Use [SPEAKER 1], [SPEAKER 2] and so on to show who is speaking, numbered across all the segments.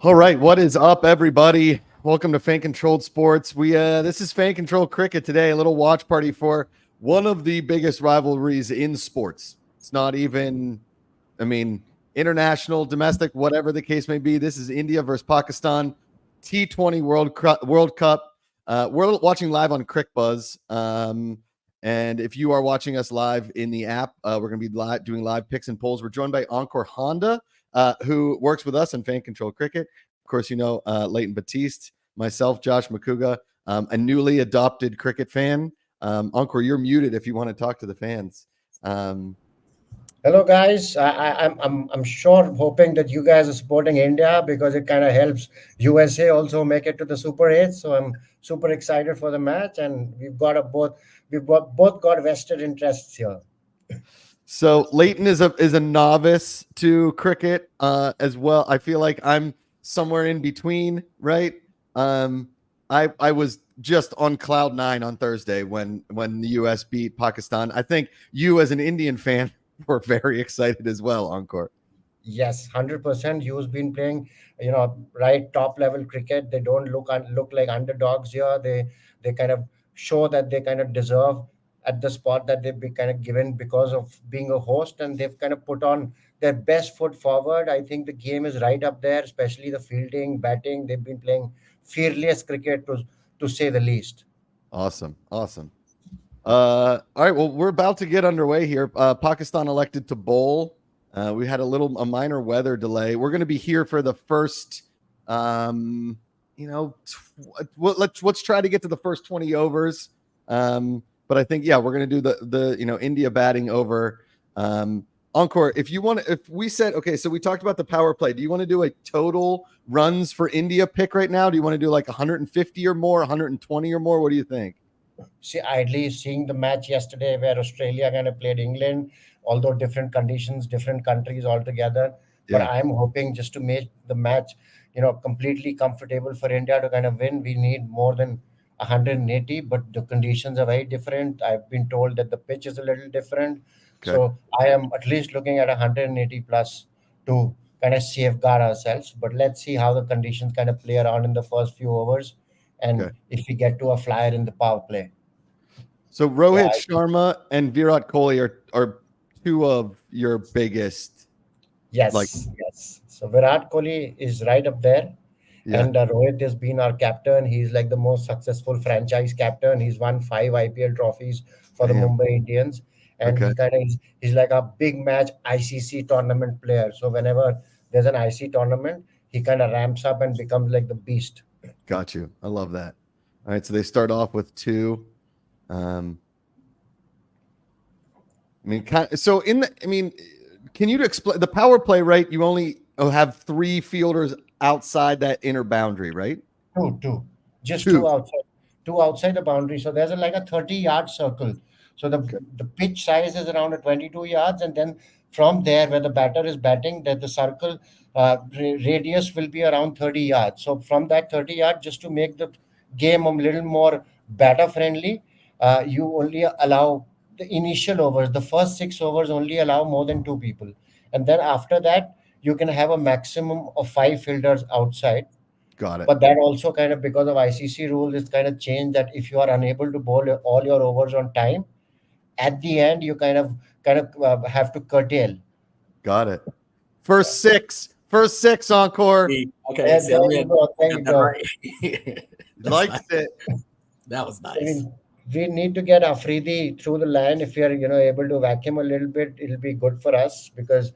[SPEAKER 1] All right, what is up, everybody? Welcome to Fan Controlled Sports. This is Fan Controlled Cricket today. A little watch party for one of the biggest rivalries in sports. It's not even, international, domestic, whatever the case may be. This is India versus Pakistan, T20 World Cup. We're watching live on CricBuzz. And if you are watching us live in the app, we're going to be doing live picks and polls. We're joined by Encore Honda, who works with us in Fan Control Cricket. Of course, you know Leighton Batiste, myself, Josh McCouga, a newly adopted cricket fan. Encore, you're muted if you want to talk to the fans.
[SPEAKER 2] Hello, guys. I'm sure hoping that you guys are supporting India because it kind of helps USA also make it to the Super 8. So I'm super excited for the match, and both got vested interests here.
[SPEAKER 1] So Leighton is a novice to cricket as well. I feel like I'm somewhere in between, right? I was just on cloud nine on Thursday when the US beat Pakistan. I think you as an Indian fan were very excited as well, Encore.
[SPEAKER 2] Yes, 100%. You've been playing, right top level cricket. They don't look like underdogs here. They kind of show that they kind of deserve at the spot that they've been kind of given because of being a host, and they've kind of put on their best foot forward. I think the game is right up there, especially the fielding, batting. They've been playing fearless cricket to say the least.
[SPEAKER 1] Awesome. All right, well, we're about to get underway here. Pakistan elected to bowl. We had a minor weather delay. We're going to be here for the first, let's try to get to the first 20 overs. But I think, we're going to do the India batting over. Encore, if we said, okay, so we talked about the power play. Do you want to do a total runs for India pick right now? Do you want to do like 150 or more, 120 or more? What do you think?
[SPEAKER 2] See, idly seeing the match yesterday where Australia kind of played England, although different conditions, different countries altogether. But
[SPEAKER 1] Yeah.
[SPEAKER 2] I'm hoping just to make the match, completely comfortable for India to kind of win. We need more than 180, but the conditions are very different. I've been told that the pitch is a little different.
[SPEAKER 1] Okay.
[SPEAKER 2] So I am at least looking at 180 plus to kind of safeguard ourselves. But let's see how the conditions kind of play around in the first few overs. And
[SPEAKER 1] Okay.
[SPEAKER 2] if we get to a flyer in the power play.
[SPEAKER 1] So Rohit Sharma and Virat Kohli are two of your biggest.
[SPEAKER 2] Yes. So Virat Kohli is right up there, and Rohit has been our captain. He's like the most successful franchise captain. He's won 5 IPL trophies for the Mumbai Indians, and he's like a big match ICC tournament player. So whenever there's an IC tournament, he kind of ramps up and becomes like the beast.
[SPEAKER 1] Got you. I love that. All right, so they start off with two. Can you explain the power play, right? You only have three fielders outside that inner boundary, right?
[SPEAKER 2] Two. Just two outside the boundary. So there's like a 30-yard circle. So the pitch size is around 22 yards, and then from there, where the batter is batting, that the circle radius will be around 30 yards. So from that 30 yards, just to make the game a little more batter friendly, you only allow the initial overs. The first 6 overs only allow more than two people, and then after that, you can have a maximum of 5 fielders outside.
[SPEAKER 1] Got it.
[SPEAKER 2] But that also kind of because of ICC rules, it's kind of changed that if you are unable to bowl all your overs on time, at the end you kind of have to curtail.
[SPEAKER 1] Got it. First six, Encore.
[SPEAKER 3] Okay,
[SPEAKER 2] there you go.
[SPEAKER 3] Right.
[SPEAKER 1] Likes
[SPEAKER 3] nice.
[SPEAKER 1] it.
[SPEAKER 3] That was nice.
[SPEAKER 2] I mean, we need to get Afridi through the line. If we are able to vacuum a little bit, it'll be good for us because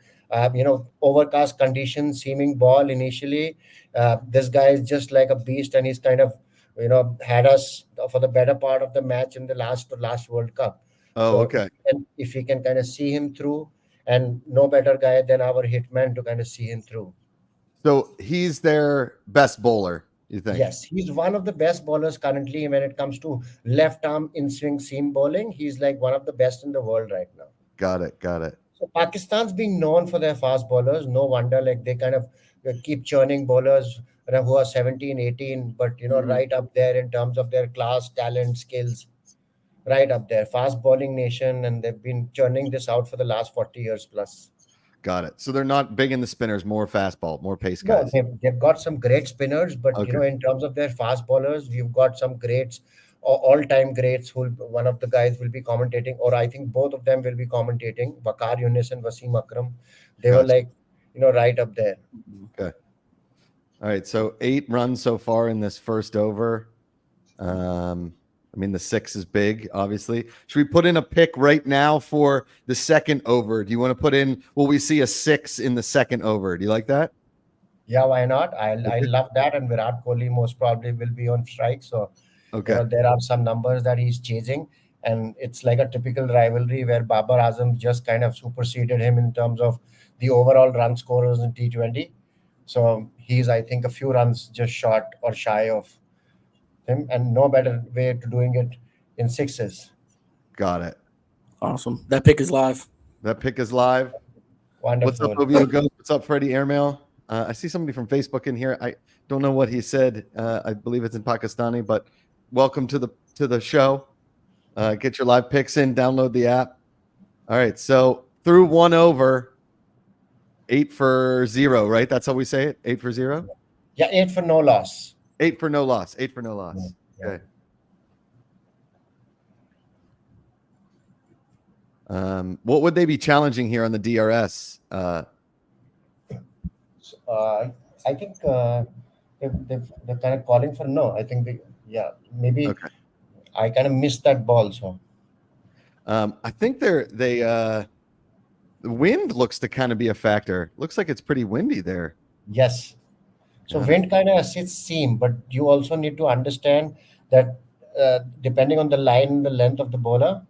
[SPEAKER 2] overcast conditions, seaming ball initially. This guy is just like a beast, and he's kind of had us for the better part of the match in the last World Cup.
[SPEAKER 1] Oh,
[SPEAKER 2] So
[SPEAKER 1] okay.
[SPEAKER 2] if we can kind of see him through, and no better guy than our hitman to kind of see him through.
[SPEAKER 1] So he's their best bowler, you think?
[SPEAKER 2] Yes, he's one of the best bowlers currently when it comes to left arm in swing seam bowling. He's like one of the best in the world right now.
[SPEAKER 1] Got it.
[SPEAKER 2] So Pakistan's being known for their fast bowlers. No wonder, like they kind of keep churning bowlers who are 17, 18, but right up there in terms of their class, talent, skills, right up there. Fast bowling nation, and they've been churning this out for the last 40 years plus.
[SPEAKER 1] Got it. So they're not big in the spinners, more fastball, more pace
[SPEAKER 2] No,
[SPEAKER 1] guys.
[SPEAKER 2] they've got some great spinners, but
[SPEAKER 1] Okay.
[SPEAKER 2] in terms of their fast bowlers, we've got some greats, all-time greats. One of the guys will be commentating, or I think both of them will be commentating. Waqar Younis and Wasim Akram, they were
[SPEAKER 1] Gotcha.
[SPEAKER 2] like, right up there.
[SPEAKER 1] Okay. All right. So 8 runs so far in this first over. I mean, the 6 is big, obviously. Should we put in a pick right now for the second over? Do you want to put in, will we see a 6 in the second over? Do you like that?
[SPEAKER 2] Yeah, why not? I
[SPEAKER 1] Okay.
[SPEAKER 2] love that, and Virat Kohli most probably will be on strike. So
[SPEAKER 1] Okay.
[SPEAKER 2] there are some numbers that he's chasing, and it's like a typical rivalry where Babar Azam just kind of superseded him in terms of the overall run scorers in T20. So he's, I think, a few runs just short or shy of him, and no better way to doing it in sixes.
[SPEAKER 1] Got it.
[SPEAKER 3] Awesome. That pick is live.
[SPEAKER 1] That pick is live. What's
[SPEAKER 2] Wonderful.
[SPEAKER 1] up, Ovio Ghost? What's up, Freddie Airmail? I see somebody from Facebook in here. I don't know what he said. I believe it's in Pakistani, but welcome to the show. Get your live picks in. Download the app. All right. So through 1 over, 8 for 0. Right? That's how we say it. 8 for 0.
[SPEAKER 2] Yeah, 8 for no loss.
[SPEAKER 1] 8 for no loss. 8 for no loss.
[SPEAKER 2] Yeah.
[SPEAKER 1] Okay. What would they be challenging here on the DRS?
[SPEAKER 2] I think they're kind of calling for no. I think maybe
[SPEAKER 1] Okay.
[SPEAKER 2] I kind of missed that ball. So
[SPEAKER 1] I think the wind looks to kind of be a factor. Looks like it's pretty windy there.
[SPEAKER 2] yes. So
[SPEAKER 1] Yeah.
[SPEAKER 2] wind kind of assists seam, but you also need to understand that depending on the line and the length of the bowler,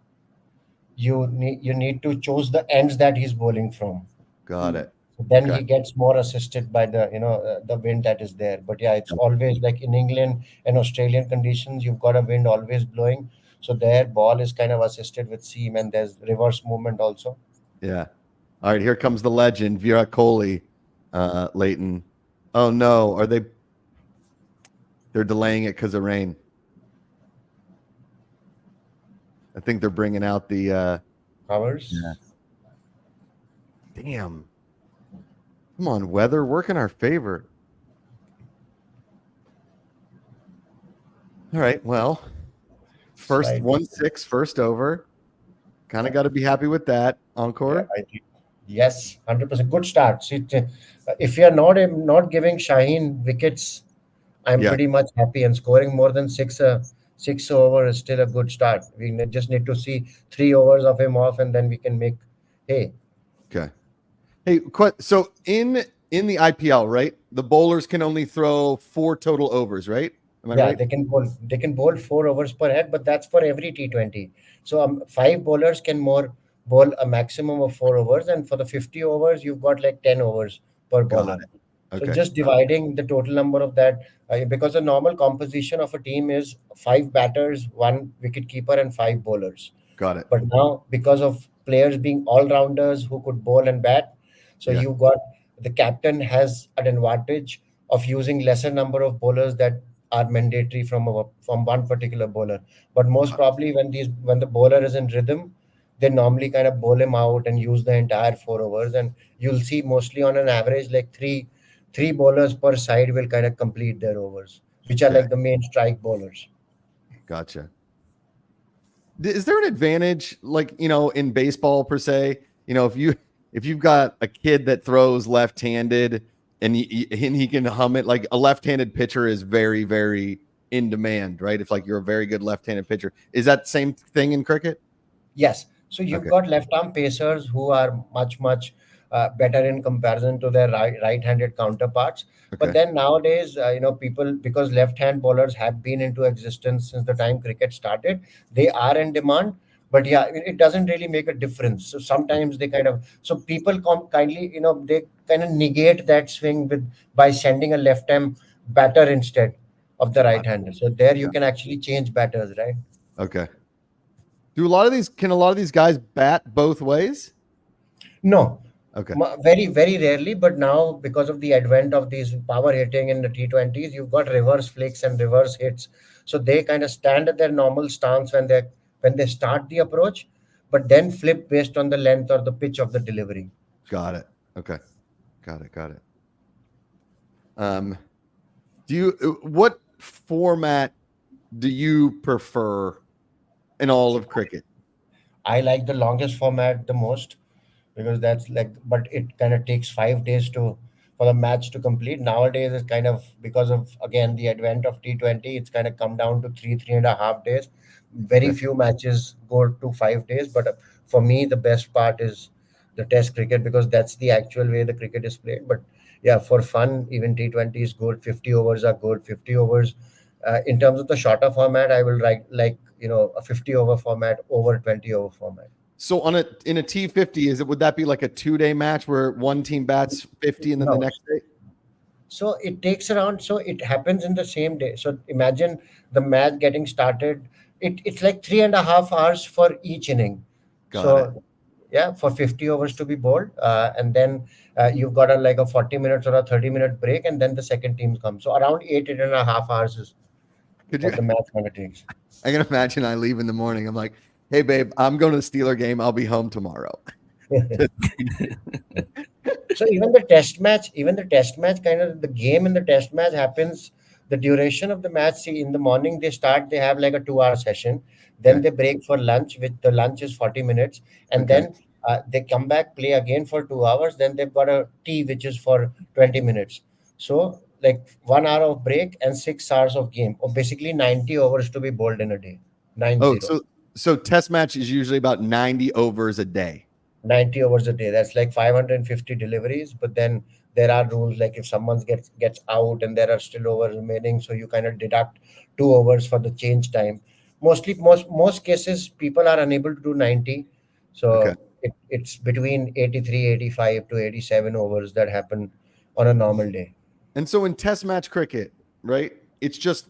[SPEAKER 2] you need to choose the ends that he's bowling from.
[SPEAKER 1] Got it.
[SPEAKER 2] Then
[SPEAKER 1] Okay.
[SPEAKER 2] he gets more assisted by the the wind that is there. But yeah, it's always like in England and Australian conditions, you've got a wind always blowing, so their ball is kind of assisted with seam, and there's reverse movement also.
[SPEAKER 1] Yeah. All right. Here comes the legend, Virat Kohli, Leighton. Oh no, they're delaying it because of rain. I think they're bringing out the
[SPEAKER 2] Hours.
[SPEAKER 1] Yeah. Damn. Come on, weather, work in our favor. All right. Well, first
[SPEAKER 2] Slide.
[SPEAKER 1] 1-6, first over. Kind of got to be happy with that. Encore.
[SPEAKER 2] I think yes, 100% good start. See, if you're not giving Shaheen wickets, I'm
[SPEAKER 1] Yeah.
[SPEAKER 2] pretty much happy. And scoring more than six over is still a good start. We just need to see 3 overs of him off, and then we can make hay.
[SPEAKER 1] Okay. Hey, so in the IPL, right? The bowlers can only throw 4 total overs, right? Am I
[SPEAKER 2] Yeah,
[SPEAKER 1] right?
[SPEAKER 2] they can bowl 4 overs per head, but that's for every T20. So 5 bowlers can bowl a maximum of 4 overs, and for the 50 overs, you've got like 10 overs per
[SPEAKER 1] Got
[SPEAKER 2] bowler.
[SPEAKER 1] Okay.
[SPEAKER 2] So just dividing the total number of that, because the normal composition of a team is 5 batters, 1 wicket keeper, and 5 bowlers.
[SPEAKER 1] Got it.
[SPEAKER 2] But now, because of players being all-rounders who could bowl and bat, so
[SPEAKER 1] Yeah.
[SPEAKER 2] you've got the captain has an advantage of using lesser number of bowlers that are mandatory from one particular bowler. But most probably when the bowler is in rhythm, they normally kind of bowl him out and use the entire 4 overs. And you'll see mostly on an average like three bowlers per side will kind of complete their overs, which are
[SPEAKER 1] Okay.
[SPEAKER 2] like the main strike bowlers.
[SPEAKER 1] Gotcha. Is there an advantage, like, in baseball per se? If you've got a kid that throws left-handed and he can hum it, like a left-handed pitcher is very, very in demand, right? If like you're a very good left-handed pitcher, is that same thing in cricket?
[SPEAKER 2] Yes. So you've
[SPEAKER 1] Okay.
[SPEAKER 2] got left-arm pacers who are much better in comparison to their right-handed counterparts. But
[SPEAKER 1] Okay.
[SPEAKER 2] then nowadays, people, because left-hand bowlers have been into existence since the time cricket started, they are in demand. But yeah, it doesn't really make a difference. So sometimes so people kindly, they kind of negate that swing by sending a left-arm batter instead of the right-hander. So there you can actually change batters, right?
[SPEAKER 1] Okay. Can a lot of these guys bat both ways?
[SPEAKER 2] No.
[SPEAKER 1] Okay.
[SPEAKER 2] Very, very rarely, but now because of the advent of these power hitting in the T20s, you've got reverse flicks and reverse hits. So they kind of stand at their normal stance when they start the approach, but then flip based on the length or the pitch of the delivery.
[SPEAKER 1] Got it. Okay. Got it. What format do you prefer in all of cricket?
[SPEAKER 2] I like the longest format the most because that's like, but it kind of takes 5 days to for the match to complete. Nowadays, it's kind of because of again the advent of T20, it's kind of come down to 3.5 days. Very
[SPEAKER 1] Okay.
[SPEAKER 2] few matches go to 5 days, but for me, the best part is the Test cricket because that's the actual way the cricket is played. But yeah, for fun, even T20 is good. 50 overs are good. 50 overs. In terms of the shorter format, I will like a 50 over format over 20 over format.
[SPEAKER 1] So in a T50, would that be like a 2-day match where one team bats 50 and then the
[SPEAKER 2] No.
[SPEAKER 1] next day?
[SPEAKER 2] So it takes around, so it happens in the same day. So imagine the match getting started. It's like 3.5 hours for each inning.
[SPEAKER 1] Got it.
[SPEAKER 2] So yeah, for 50 overs to be bowled. And then you've got a 40 minutes or a 30-minute break, and then the second team comes. So around 8.5 hours is
[SPEAKER 1] Could you?
[SPEAKER 2] what the match kind of takes.
[SPEAKER 1] I can imagine I leave in the morning. I'm like, hey, babe, I'm going to the Steeler game. I'll be home tomorrow.
[SPEAKER 2] So even the test match, kind of the game in the test match happens. The duration of the match, see, in the morning they start, they have like a 2 hour session. Then
[SPEAKER 1] Okay.
[SPEAKER 2] they break for lunch, with the lunch is 40 minutes. And
[SPEAKER 1] Okay.
[SPEAKER 2] then they come back, play again for 2 hours. Then they've got a tea, which is for 20 minutes. So like 1 hour of break and 6 hours of game, or basically 90 overs to be bowled in a day. 90.
[SPEAKER 1] Oh, so test match is usually about 90 overs a day.
[SPEAKER 2] 90 overs a day, that's like 550 deliveries. But then there are rules, like if someone gets out and there are still overs remaining, so you kind of deduct 2 overs for the change time. Most cases people are unable to do 90.
[SPEAKER 1] Okay.
[SPEAKER 2] So it's between 83, 85 to 87 overs that happen on a normal day.
[SPEAKER 1] And so in test match cricket, right? It's just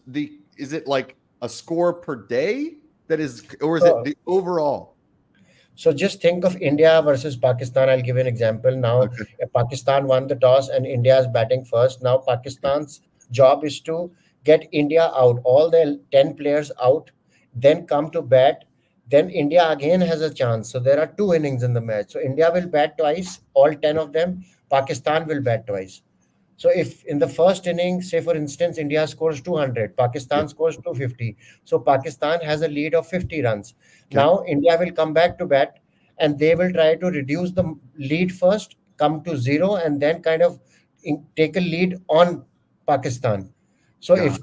[SPEAKER 1] is it like a score per day or is it
[SPEAKER 2] So
[SPEAKER 1] the overall?
[SPEAKER 2] So just think of India versus Pakistan. I'll give you an example. Now,
[SPEAKER 1] Okay.
[SPEAKER 2] Pakistan won the toss and India is batting first. Now, Pakistan's job is to get India out, all the 10 players out, then come to bat. Then India again has a chance. So there are two innings in the match. So India will bat twice, all 10 of them. Pakistan will bat twice. So if in the first inning, say for instance, India scores 200,
[SPEAKER 1] Yeah.
[SPEAKER 2] Pakistan scores 250. So Pakistan has a lead of 50 runs.
[SPEAKER 1] Okay.
[SPEAKER 2] Now India will come back to bat and they will try to reduce the lead first, come to zero, and then kind of take a lead on Pakistan. So
[SPEAKER 1] Got
[SPEAKER 2] if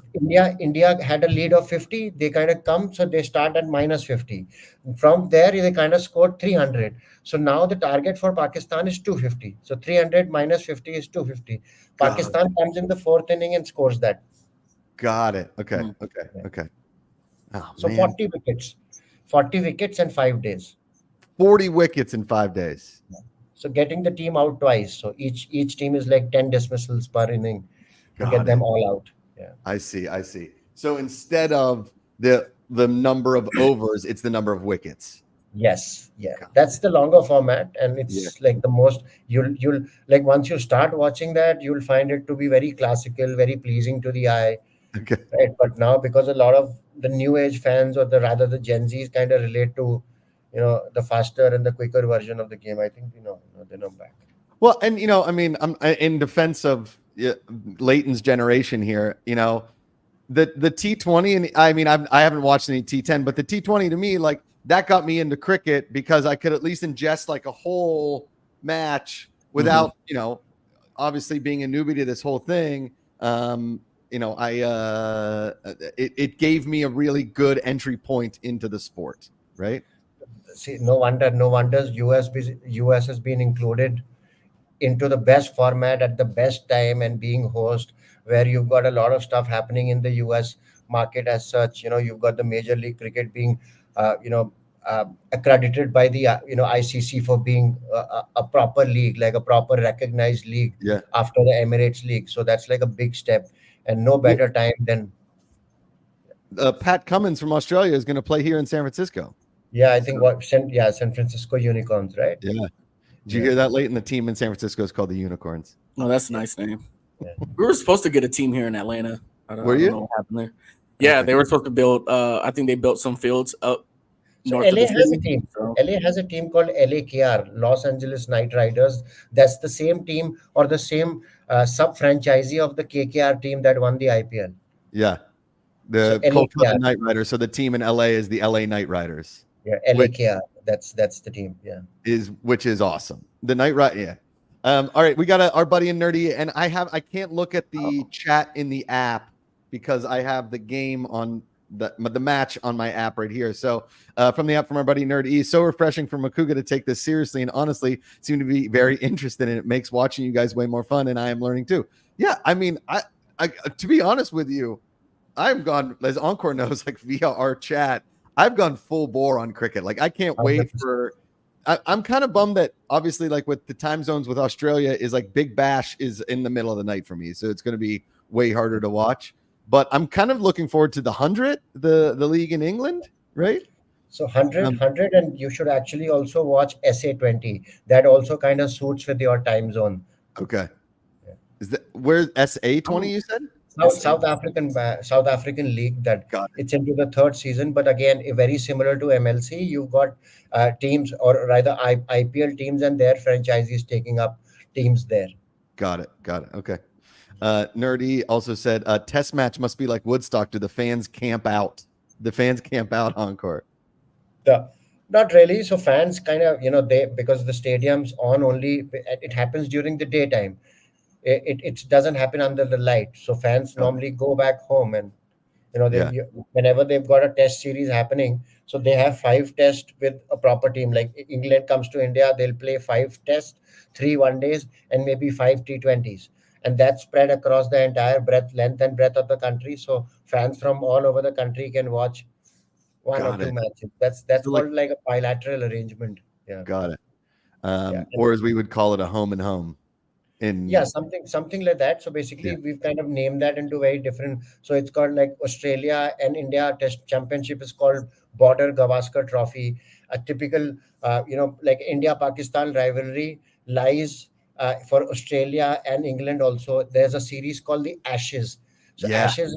[SPEAKER 2] India had a lead of 50, they kind of come, so they start at minus 50. From there, they kind of scored 300. So now the target for Pakistan is 250. So 300 minus 50 is 250.
[SPEAKER 1] Got
[SPEAKER 2] Pakistan comes in the fourth inning and scores that.
[SPEAKER 1] Got it. Okay.
[SPEAKER 3] Hmm.
[SPEAKER 1] Okay. Oh,
[SPEAKER 2] So
[SPEAKER 1] man.
[SPEAKER 2] 40 wickets in 5 days.
[SPEAKER 1] 40 wickets in 5 days.
[SPEAKER 2] So getting the team out twice. So each team is like 10 dismissals per inning to
[SPEAKER 1] Got
[SPEAKER 2] get them
[SPEAKER 1] it.
[SPEAKER 2] all out. Yeah.
[SPEAKER 1] I see. So instead of the number of overs, it's the number of wickets.
[SPEAKER 2] Yes, yeah,
[SPEAKER 1] Got
[SPEAKER 2] that's the longer format, and it's
[SPEAKER 1] Yeah.
[SPEAKER 2] like the most you'll like once you start watching that, you'll find it to be very classical, very pleasing to the eye,
[SPEAKER 1] Okay.
[SPEAKER 2] right? But now because a lot of the new age fans, or the rather the Gen Zs, kind of relate to the faster and the quicker version of the game, I think they're not back.
[SPEAKER 1] Well, and I mean, I'm in defense of Leighton's generation here. The T20, and I mean, I haven't watched any T10, but the T20 to me, like, that got me into cricket because I could at least ingest like a whole match without, obviously being a newbie to this whole thing. It gave me a really good entry point into the sport, right?
[SPEAKER 2] See, no wonder US has been included into the best format at the best time and being host, where you've got a lot of stuff happening in the US market as such. You've got the Major League Cricket being accredited by the ICC for being a proper league, like a proper recognized league,
[SPEAKER 1] Yeah.
[SPEAKER 2] after the Emirates League. So that's like a big step, and no better time than
[SPEAKER 1] Pat Cummins from Australia is going to play here in San Francisco.
[SPEAKER 2] yeah, I think San Francisco Unicorns, right?
[SPEAKER 1] Yeah. Did you hear that, Leighton? The team in San Francisco is called the Unicorns.
[SPEAKER 3] Oh, that's a nice name.
[SPEAKER 2] Yeah.
[SPEAKER 3] We were supposed to get a team here in Atlanta. I don't
[SPEAKER 1] Were you?
[SPEAKER 3] know what happened there. Yeah,
[SPEAKER 1] Okay.
[SPEAKER 3] they were supposed to build. I think they built some fields up
[SPEAKER 2] So
[SPEAKER 3] north of
[SPEAKER 2] LA
[SPEAKER 3] the
[SPEAKER 2] has a
[SPEAKER 3] city.
[SPEAKER 2] team.
[SPEAKER 3] So
[SPEAKER 2] LA has a team called LAKR, Los Angeles Knight Riders. That's the same team or the same sub-franchisee of the KKR team that won the IPL.
[SPEAKER 1] Yeah.
[SPEAKER 2] So
[SPEAKER 1] The Kolkata
[SPEAKER 2] LAKR,
[SPEAKER 1] Knight Riders. So the team in LA is the LA Knight Riders,
[SPEAKER 2] yeah,
[SPEAKER 1] which
[SPEAKER 2] LAKR. That's the team. Yeah.
[SPEAKER 1] is awesome. The Knight Rider, yeah. All right, we got our buddy in Nerdy, and I can't look at the chat in the app because I have the game on the match on my app right here. So from the app from our buddy Nerd E, so refreshing for Makuga to take this seriously and honestly seem to be very interested in it. Makes watching you guys way more fun, and I am learning too. Yeah, I mean, I to be honest with you, I've gone, as Encore knows, like via our chat, I've gone full bore on cricket. Like I can't wait
[SPEAKER 2] 100%.
[SPEAKER 1] for. I'm kind of bummed that obviously, like with the time zones with Australia, is like Big Bash is in the middle of the night for me, so it's going to be way harder to watch. But I'm kind of looking forward to the 100, the league in England, right?
[SPEAKER 2] So 100, and you should actually also watch SA20. That also kind of suits with your time zone.
[SPEAKER 1] Okay.
[SPEAKER 2] Yeah.
[SPEAKER 1] Is that where SA20 you said?
[SPEAKER 2] South African league that
[SPEAKER 1] Got
[SPEAKER 2] it's into the third season, but again, very similar to MLC. You've got teams, or rather IPL teams and their franchisees taking up teams there.
[SPEAKER 1] Got it. Okay. Nerdy also said test match must be like Woodstock. Do the fans camp out? The fans camp out Encore.
[SPEAKER 2] Not really. So fans kind of, they, because the stadium's on only, it happens during the daytime. It doesn't happen under the light. So fans normally go back home, and whenever they've got a test series happening, so they have 5 tests with a proper team. Like England comes to India, they'll play 5 tests, 3 1-days, and maybe 5 T20s, and that's spread across the entire length and breadth of the country. So fans from all over the country can watch one or two matches. That's
[SPEAKER 1] So,
[SPEAKER 2] called like a bilateral arrangement. Yeah.
[SPEAKER 1] Got it.
[SPEAKER 2] Yeah.
[SPEAKER 1] Or as we would call it, a home and home.
[SPEAKER 2] Yeah, something like that. So basically, we've kind of named that into very different. So it's called like Australia and India Test Championship is called Border Gavaskar Trophy. A typical, like India-Pakistan rivalry lies for Australia and England also. There's a series called the Ashes. So Ashes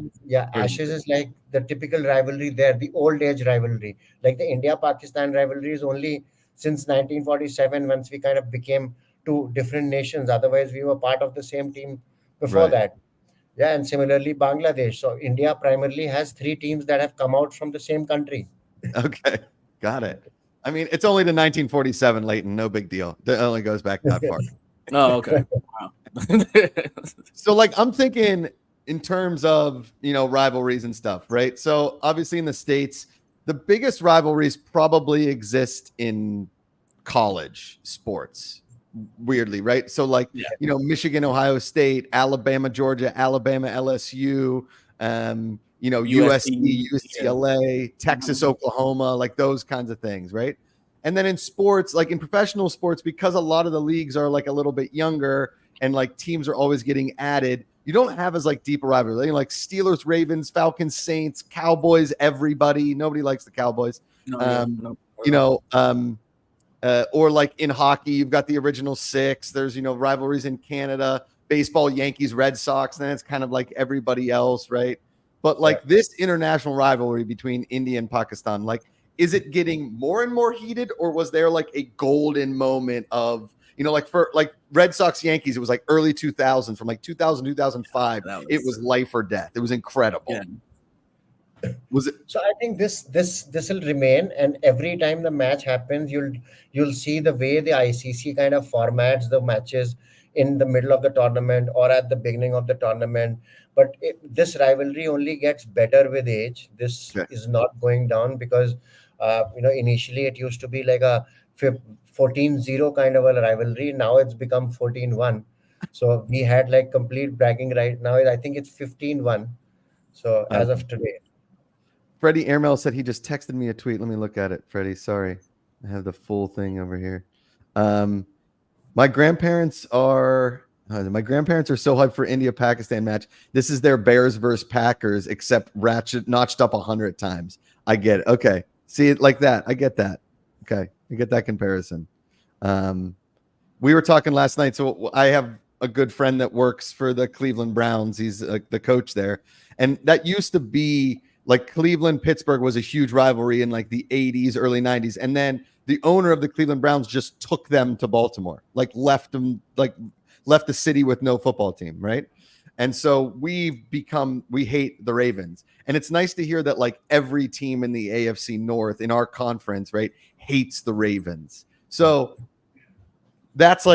[SPEAKER 2] is like the typical rivalry there, the old age rivalry. Like the India-Pakistan rivalry is only since 1947, once we kind of became 2 different nations. Otherwise, we were part of the same team before that. Yeah, and similarly, Bangladesh. So India primarily has 3 teams that have come out from the same country.
[SPEAKER 1] Okay, got it. I mean, it's only to 1947, Leighton. No big deal. It only goes back that far.
[SPEAKER 3] Oh, okay. Wow.
[SPEAKER 1] So, like, I'm thinking in terms of, rivalries and stuff, right? So, obviously, in the States, the biggest rivalries probably exist in college sports, weirdly, right? So, like, Michigan, Ohio State, Alabama, Georgia, Alabama, LSU, USC, UCLA, Texas, Oklahoma, like those kinds of things, right? And then in sports, like in professional sports, because a lot of the leagues are like a little bit younger and like teams are always getting added, you don't have as like deep a rivalry. Like Steelers, Ravens, Falcons, Saints, Cowboys, everybody. Nobody likes the Cowboys. Or like in hockey, you've got the original 6. There's, rivalries in Canada, baseball, Yankees, Red Sox. Then it's kind of like everybody else, right? But like this international rivalry between India and Pakistan, like, is it getting more and more heated, or was there like a golden moment of, like for like Red Sox Yankees, it was like early 2000s, from like 2000, 2005. It was life or death. It was incredible. Yeah. Was it?
[SPEAKER 2] So I think this will remain, and every time the match happens, you'll see the way the ICC kind of formats the matches in the middle of the tournament or at the beginning of the tournament. But this rivalry only gets better with age. This is not going down because initially it used to be like a 14-0 kind of a rivalry. Now it's become 14-1. So we had like complete bragging right now. I think it's 15-1. So as of today.
[SPEAKER 1] Freddie Airmail said he just texted me a tweet. Let me look at it, Freddie. Sorry. I have the full thing over here. My grandparents are so hyped for India-Pakistan match. This is their Bears versus Packers, except notched up 100 times. I get it. Okay. See it like that. I get that. Okay. I get that comparison. We were talking last night. So I have a good friend that works for the Cleveland Browns. He's the coach there. And that used to be like Cleveland Pittsburgh was a huge rivalry in like the 80s, early 90s, and then the owner of the Cleveland Browns just took them to Baltimore, like left the city with no football team, right? And so we hate the Ravens. And it's nice to hear that like every team in the AFC North in our conference, right, hates the Ravens. So that's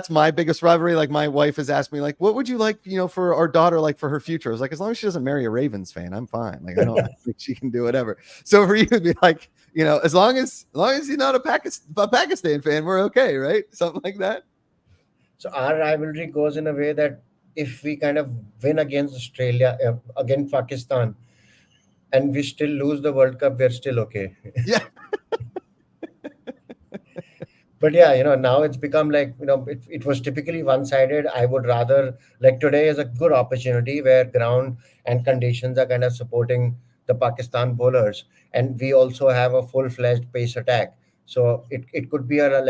[SPEAKER 1] my biggest rivalry. Like my wife has asked me, like, what would you like, for our daughter, like for her future? I was like, as long as she doesn't marry a Ravens fan, I'm fine. Like I think she can do whatever. So for you to be like, as long as you're not a Pakistan fan, we're okay, right? Something like that.
[SPEAKER 2] So our rivalry goes in a way that if we kind of win against Australia, against Pakistan, and we still lose the World Cup, we're still okay.
[SPEAKER 1] Yeah.
[SPEAKER 2] But yeah, now it's become like, it was typically one-sided. I would rather, like today is a good opportunity where ground and conditions are kind of supporting the Pakistan bowlers. And we also have a full-fledged pace attack. So it could be a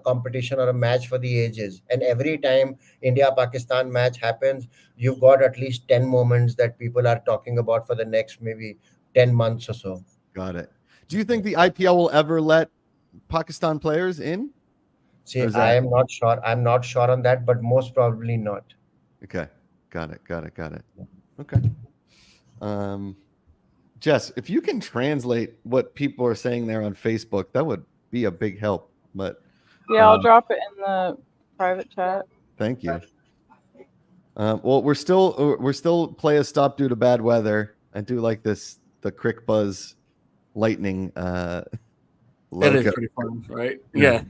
[SPEAKER 2] competition or a match for the ages. And every time India-Pakistan match happens, you've got at least 10 moments that people are talking about for the next maybe 10 months or so.
[SPEAKER 1] Got it. Do you think the IPL will ever let Pakistan players in?
[SPEAKER 2] See, I am not sure. I'm not sure on that, but most probably not.
[SPEAKER 1] Okay. Got it. Okay. Jess, if you can translate what people are saying there on Facebook, that would be a big help. But
[SPEAKER 4] yeah, I'll drop it in the private chat.
[SPEAKER 1] Thank you. Well, we're still play a stop due to bad weather. I do like the Crick Buzz lightning
[SPEAKER 3] That is pretty fun, right? Yeah.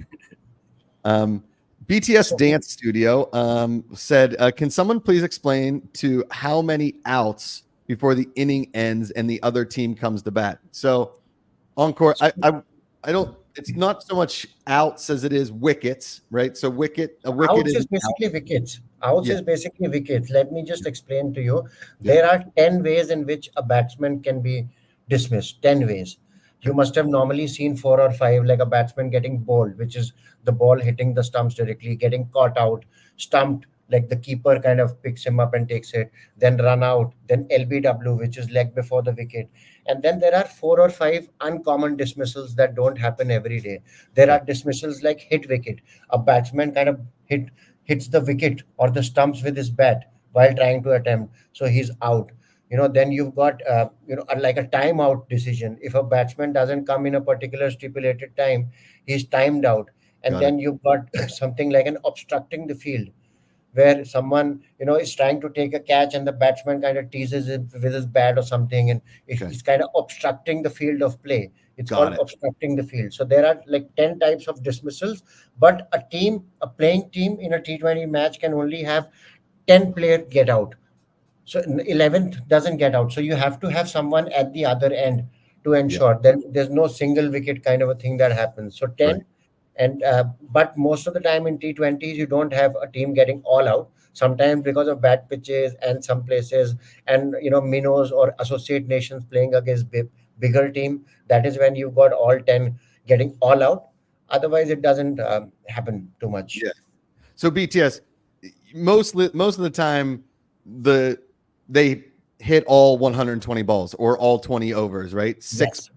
[SPEAKER 1] BTS Dance Studio said, can someone please explain to how many outs before the inning ends and the other team comes to bat? So encore, I don't, it's not so much outs as it is wickets, right? So a wicket
[SPEAKER 2] outs
[SPEAKER 1] is
[SPEAKER 2] basically
[SPEAKER 1] out.
[SPEAKER 2] wickets. Outs is basically wickets. Let me just explain to you.
[SPEAKER 1] Yeah.
[SPEAKER 2] There are 10 ways in which a batsman can be dismissed. 10 ways. You must have normally seen 4 or 5, like a batsman getting bowled, which is the ball hitting the stumps directly, getting caught out, stumped, like the keeper kind of picks him up and takes it, then run out, then LBW, which is leg before the wicket. And then there are 4 or 5 uncommon dismissals that don't happen every day. There are dismissals like hit wicket. A batsman kind of hits the wicket or the stumps with his bat while trying to attempt. So he's out. Then you've got, like a timeout decision. If a batsman doesn't come in a particular stipulated time, he's timed out. And then you've got something like an obstructing the field, where someone, is trying to take a catch and the batsman kind of teases it with his bat or something. And he's kind of obstructing the field of play. It's called obstructing the field. So there are like 10 types of dismissals, but a playing team in a T20 match can only have 10 players get out. So 11th doesn't get out. So you have to have someone at the other end to ensure then there's no single wicket kind of a thing that happens. So 10, right. And but most of the time in T20s, you don't have a team getting all out. Sometimes because of bad pitches and some places and, minnows or associate nations playing against bigger team, that is when you've got all 10 getting all out. Otherwise, it doesn't happen too much.
[SPEAKER 1] Yeah. So BTS, most of the time, they hit all 120 balls or all 20 overs, right? Six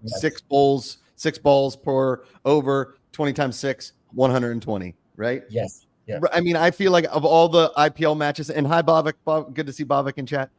[SPEAKER 1] balls per over, 20 times 6, 120, right?
[SPEAKER 2] Yes. Yeah.
[SPEAKER 1] I mean, I feel like of all the IPL matches, and hi Bhavik, good to see Bhavik in chat.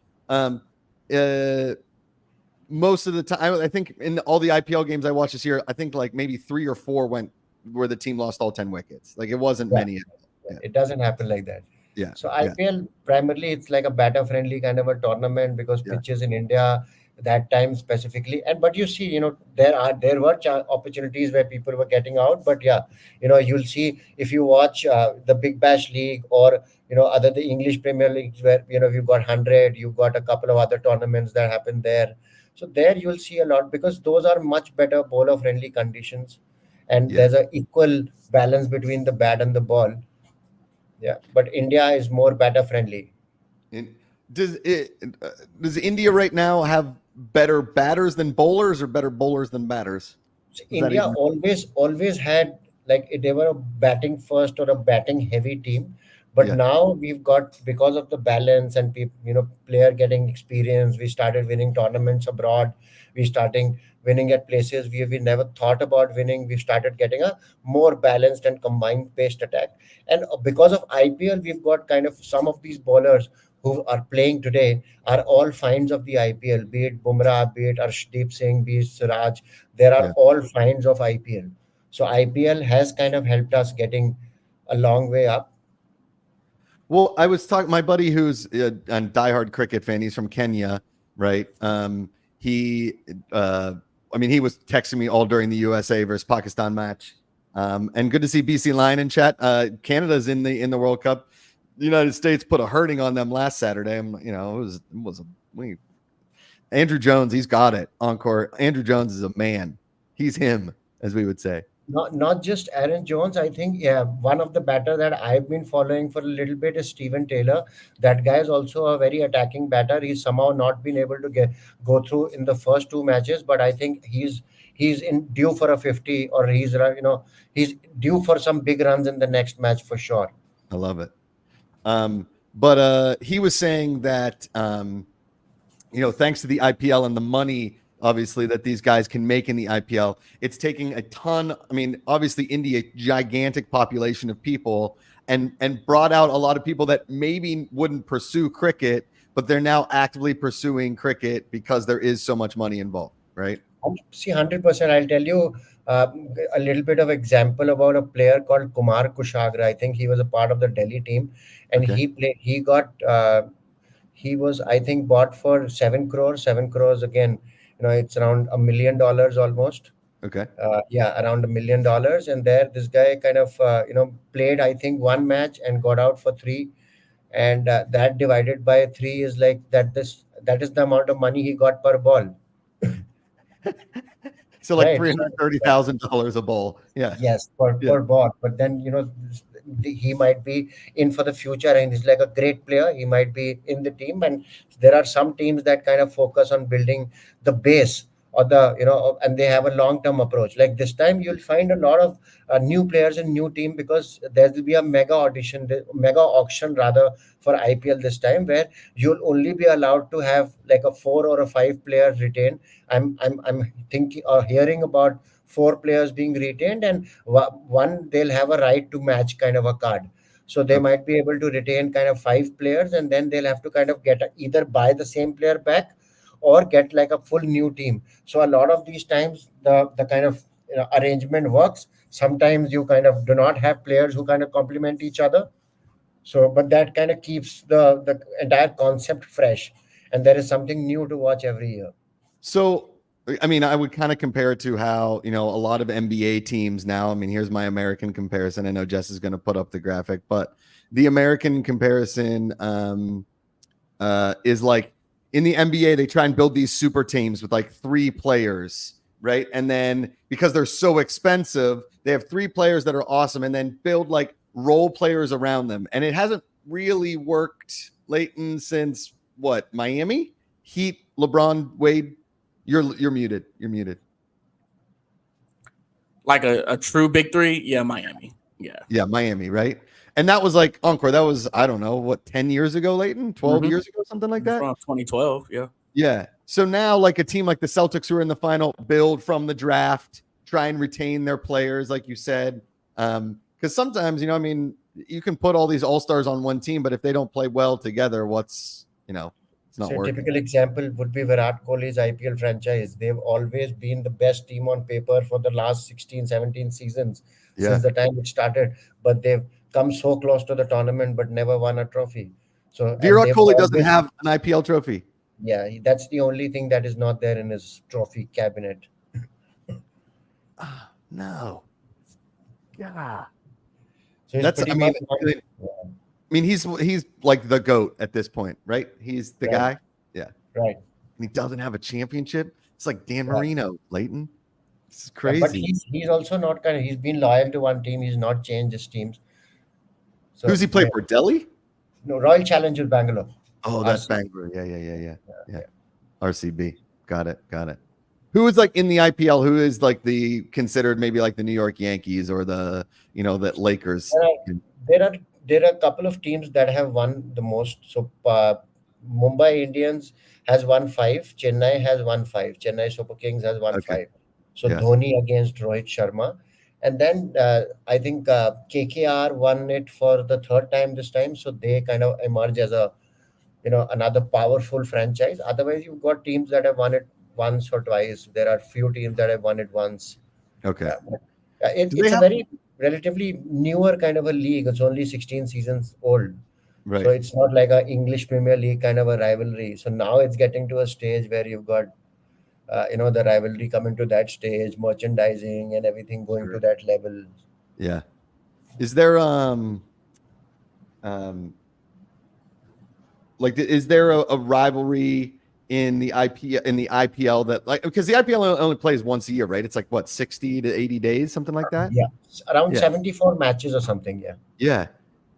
[SPEAKER 1] Most of the time, I think in all the IPL games I watched this year, I think like maybe 3 or 4 went where the team lost all 10 wickets. Like it wasn't many.
[SPEAKER 2] Yeah. It doesn't happen like that.
[SPEAKER 1] Yeah.
[SPEAKER 2] So IPL primarily it's like a batter-friendly kind of a tournament because pitches in India that time specifically. But you see, there were opportunities where people were getting out. But you'll see if you watch the Big Bash League or other the English Premier Leagues where you've got 100, you've got a couple of other tournaments that happen there. So there you'll see a lot because those are much better bowler-friendly conditions, and there's an equal balance between the bat and the ball. Yeah, but India is more batter friendly.
[SPEAKER 1] Does India right now have better batters than bowlers or better bowlers than batters?
[SPEAKER 2] So India always had, like, they were a batting first or a batting heavy team, But
[SPEAKER 1] Yeah.
[SPEAKER 2] now we've got, because of the balance and player getting experience, we started winning tournaments abroad. We starting winning at places we never thought about winning. We started getting a more balanced and combined paced attack. And because of IPL, we've got kind of some of these bowlers who are playing today are all finds of the IPL, be it Bumrah, be it Arshdeep Singh, be it Siraj. There are
[SPEAKER 1] Yeah.
[SPEAKER 2] all finds of IPL. So IPL has kind of helped us getting a long way up.
[SPEAKER 1] Well, I was talking my buddy who's a diehard cricket fan. He's from Kenya, right? He, I mean, he was texting me all during the USA versus Pakistan match. And good to see BC Lion in chat. Canada's in the World Cup. The United States put a hurting on them last Saturday. Andrew Jones. He's got it. Encore. Andrew Jones is a man. He's him, as we would say.
[SPEAKER 2] Not just Aaron Jones. I think one of the batter that I've been following for a little bit is Steven Taylor. That guy is also a very attacking batter. He's somehow not been able to go through in the first two matches, but I think he's in due for a 50, or he's due for some big runs in the next match for sure.
[SPEAKER 1] I love it. But he was saying that thanks to the IPL and the money, obviously, that these guys can make in the IPL, it's taking a ton. I mean, obviously, India, gigantic population of people, and brought out a lot of people that maybe wouldn't pursue cricket, but they're now actively pursuing cricket because there is so much money involved, right?
[SPEAKER 2] See, 100%. I'll tell you a little bit of example about a player called Kumar Kushagra. I think he was a part of the Delhi team, and
[SPEAKER 1] Okay.
[SPEAKER 2] he was, I think, bought for 7 crores. 7 crores again. It's around $1 million almost.
[SPEAKER 1] Okay.
[SPEAKER 2] Around $1 million. And there, this guy kind of played, I think, one match and got out for 3. And that divided by 3 is like that. That is the amount of money he got per ball.
[SPEAKER 1] So like
[SPEAKER 2] Right.
[SPEAKER 1] $330,000 a bowl. Yeah.
[SPEAKER 2] Yes, per ball. But then he might be in for the future, and he's like a great player. He might be in the team, and there are some teams that kind of focus on building the base, or and they have a long-term approach. Like this time, you'll find a lot of new players and new team, because there will be a mega auction rather, for IPL this time, where you'll only be allowed to have like a 4 or a 5 players retained. I'm thinking or hearing about 4 players being retained, and one they'll have a right to match kind of a card. So they might be able to retain kind of 5 players, and then they'll have to kind of either buy the same player back, or get like a full new team. So a lot of these times the kind of arrangement works. Sometimes you kind of do not have players who kind of complement each other. So, but that kind of keeps the entire concept fresh, and there is something new to watch every year.
[SPEAKER 1] So, I mean, I would kind of compare it to how, a lot of NBA teams now, I mean, here's my American comparison. I know Jess is going to put up the graphic, but the American comparison is like in the NBA, they try and build these super teams with like 3 players, right? And then because they're so expensive, they have 3 players that are awesome, and then build like role players around them. And it hasn't really worked, Leighton, since what? Miami? Heat, LeBron, Wade. You're muted. You're muted.
[SPEAKER 3] Like a true big 3? Yeah, Miami. Yeah,
[SPEAKER 1] Miami, right? And that was like Encore. That was, I don't know, what, 10 years ago, Leighton? 12 years ago, something like that?
[SPEAKER 3] From 2012, yeah.
[SPEAKER 1] Yeah. So now, like a team like the Celtics who are in the final, build from the draft, try and retain their players, like you said. Because sometimes, I mean, you can put all these all-stars on one team, but if they don't play well together, it's not working.
[SPEAKER 2] A typical example would be Virat Kohli's IPL franchise. They've always been the best team on paper for the last 16, 17 seasons since the time it started. But they've come so close to the tournament, but never won a trophy. So
[SPEAKER 1] Virat Kohli doesn't have an IPL trophy.
[SPEAKER 2] Yeah, that's the only thing that is not there in his trophy cabinet.
[SPEAKER 1] No. Yeah.
[SPEAKER 2] So
[SPEAKER 1] he's like the GOAT at this point, right? He's the guy. Yeah.
[SPEAKER 2] Right.
[SPEAKER 1] And he doesn't have a championship. It's like Dan Marino, Leighton. This is crazy.
[SPEAKER 2] But he's also not he's been loyal to one team. He's not changed his teams. So,
[SPEAKER 1] who's he play for? Delhi?
[SPEAKER 2] No, Royal Challengers Bangalore.
[SPEAKER 1] Oh, that's Bangalore. Yeah. RCB. Got it. Who is like in the IPL? Who is like the considered maybe like the New York Yankees or the the Lakers?
[SPEAKER 2] there are a couple of teams that have won the most. So Mumbai Indians has won 5, Chennai has won 5, Chennai Super Kings has won
[SPEAKER 1] Okay.
[SPEAKER 2] 5. So
[SPEAKER 1] Yeah.
[SPEAKER 2] Dhoni against Rohit Sharma. And then I think KKR won it for the third time this time. So they kind of emerge as a, another powerful franchise. Otherwise, you've got teams that have won it once or twice. There are few teams that have won it once.
[SPEAKER 1] Okay.
[SPEAKER 2] It's
[SPEAKER 1] they
[SPEAKER 2] a
[SPEAKER 1] have-
[SPEAKER 2] very relatively newer kind of a league. It's only 16 seasons old.
[SPEAKER 1] Right.
[SPEAKER 2] So it's not like a English Premier League kind of a rivalry. So now it's getting to a stage where you've got, the rivalry coming to that stage, merchandising and everything going
[SPEAKER 1] Sure.
[SPEAKER 2] to that level.
[SPEAKER 1] Yeah. Is there is there a rivalry in the IPL that, like, because the IPL only plays once a year, right? It's like what, 60 to 80 days, something like that?
[SPEAKER 2] Yeah, it's around
[SPEAKER 1] Yeah.
[SPEAKER 2] 74 matches or something. Yeah.
[SPEAKER 1] Yeah.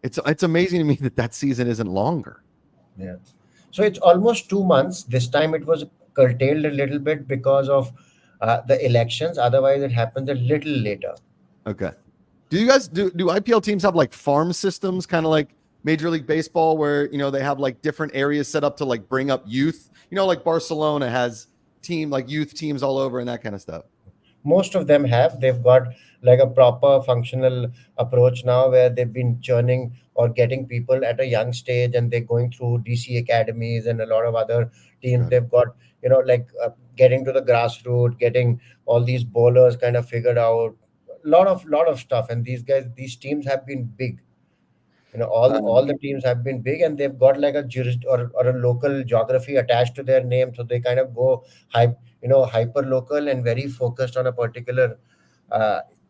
[SPEAKER 1] It's amazing to me that season isn't longer.
[SPEAKER 2] Yeah. So it's almost 2 months. This time it was curtailed a little bit because of the elections. Otherwise, it happens a little later.
[SPEAKER 1] Okay. Do you guys do IPL teams have like farm systems, kind of like Major League Baseball, where they have like different areas set up to like bring up youth? Like Barcelona has youth teams all over and that kind of stuff.
[SPEAKER 2] Most of them have. They've got like a proper functional approach now where they've been churning or getting people at a young stage, and they're going through DC academies and a lot of other teams.
[SPEAKER 1] Right.
[SPEAKER 2] They've got, getting to the grassroots, getting all these bowlers kind of figured out, lot of stuff. And these teams have been big. All the teams have been big, and they've got like a or a local geography attached to their name, so they kind of go hyper local and very focused on a particular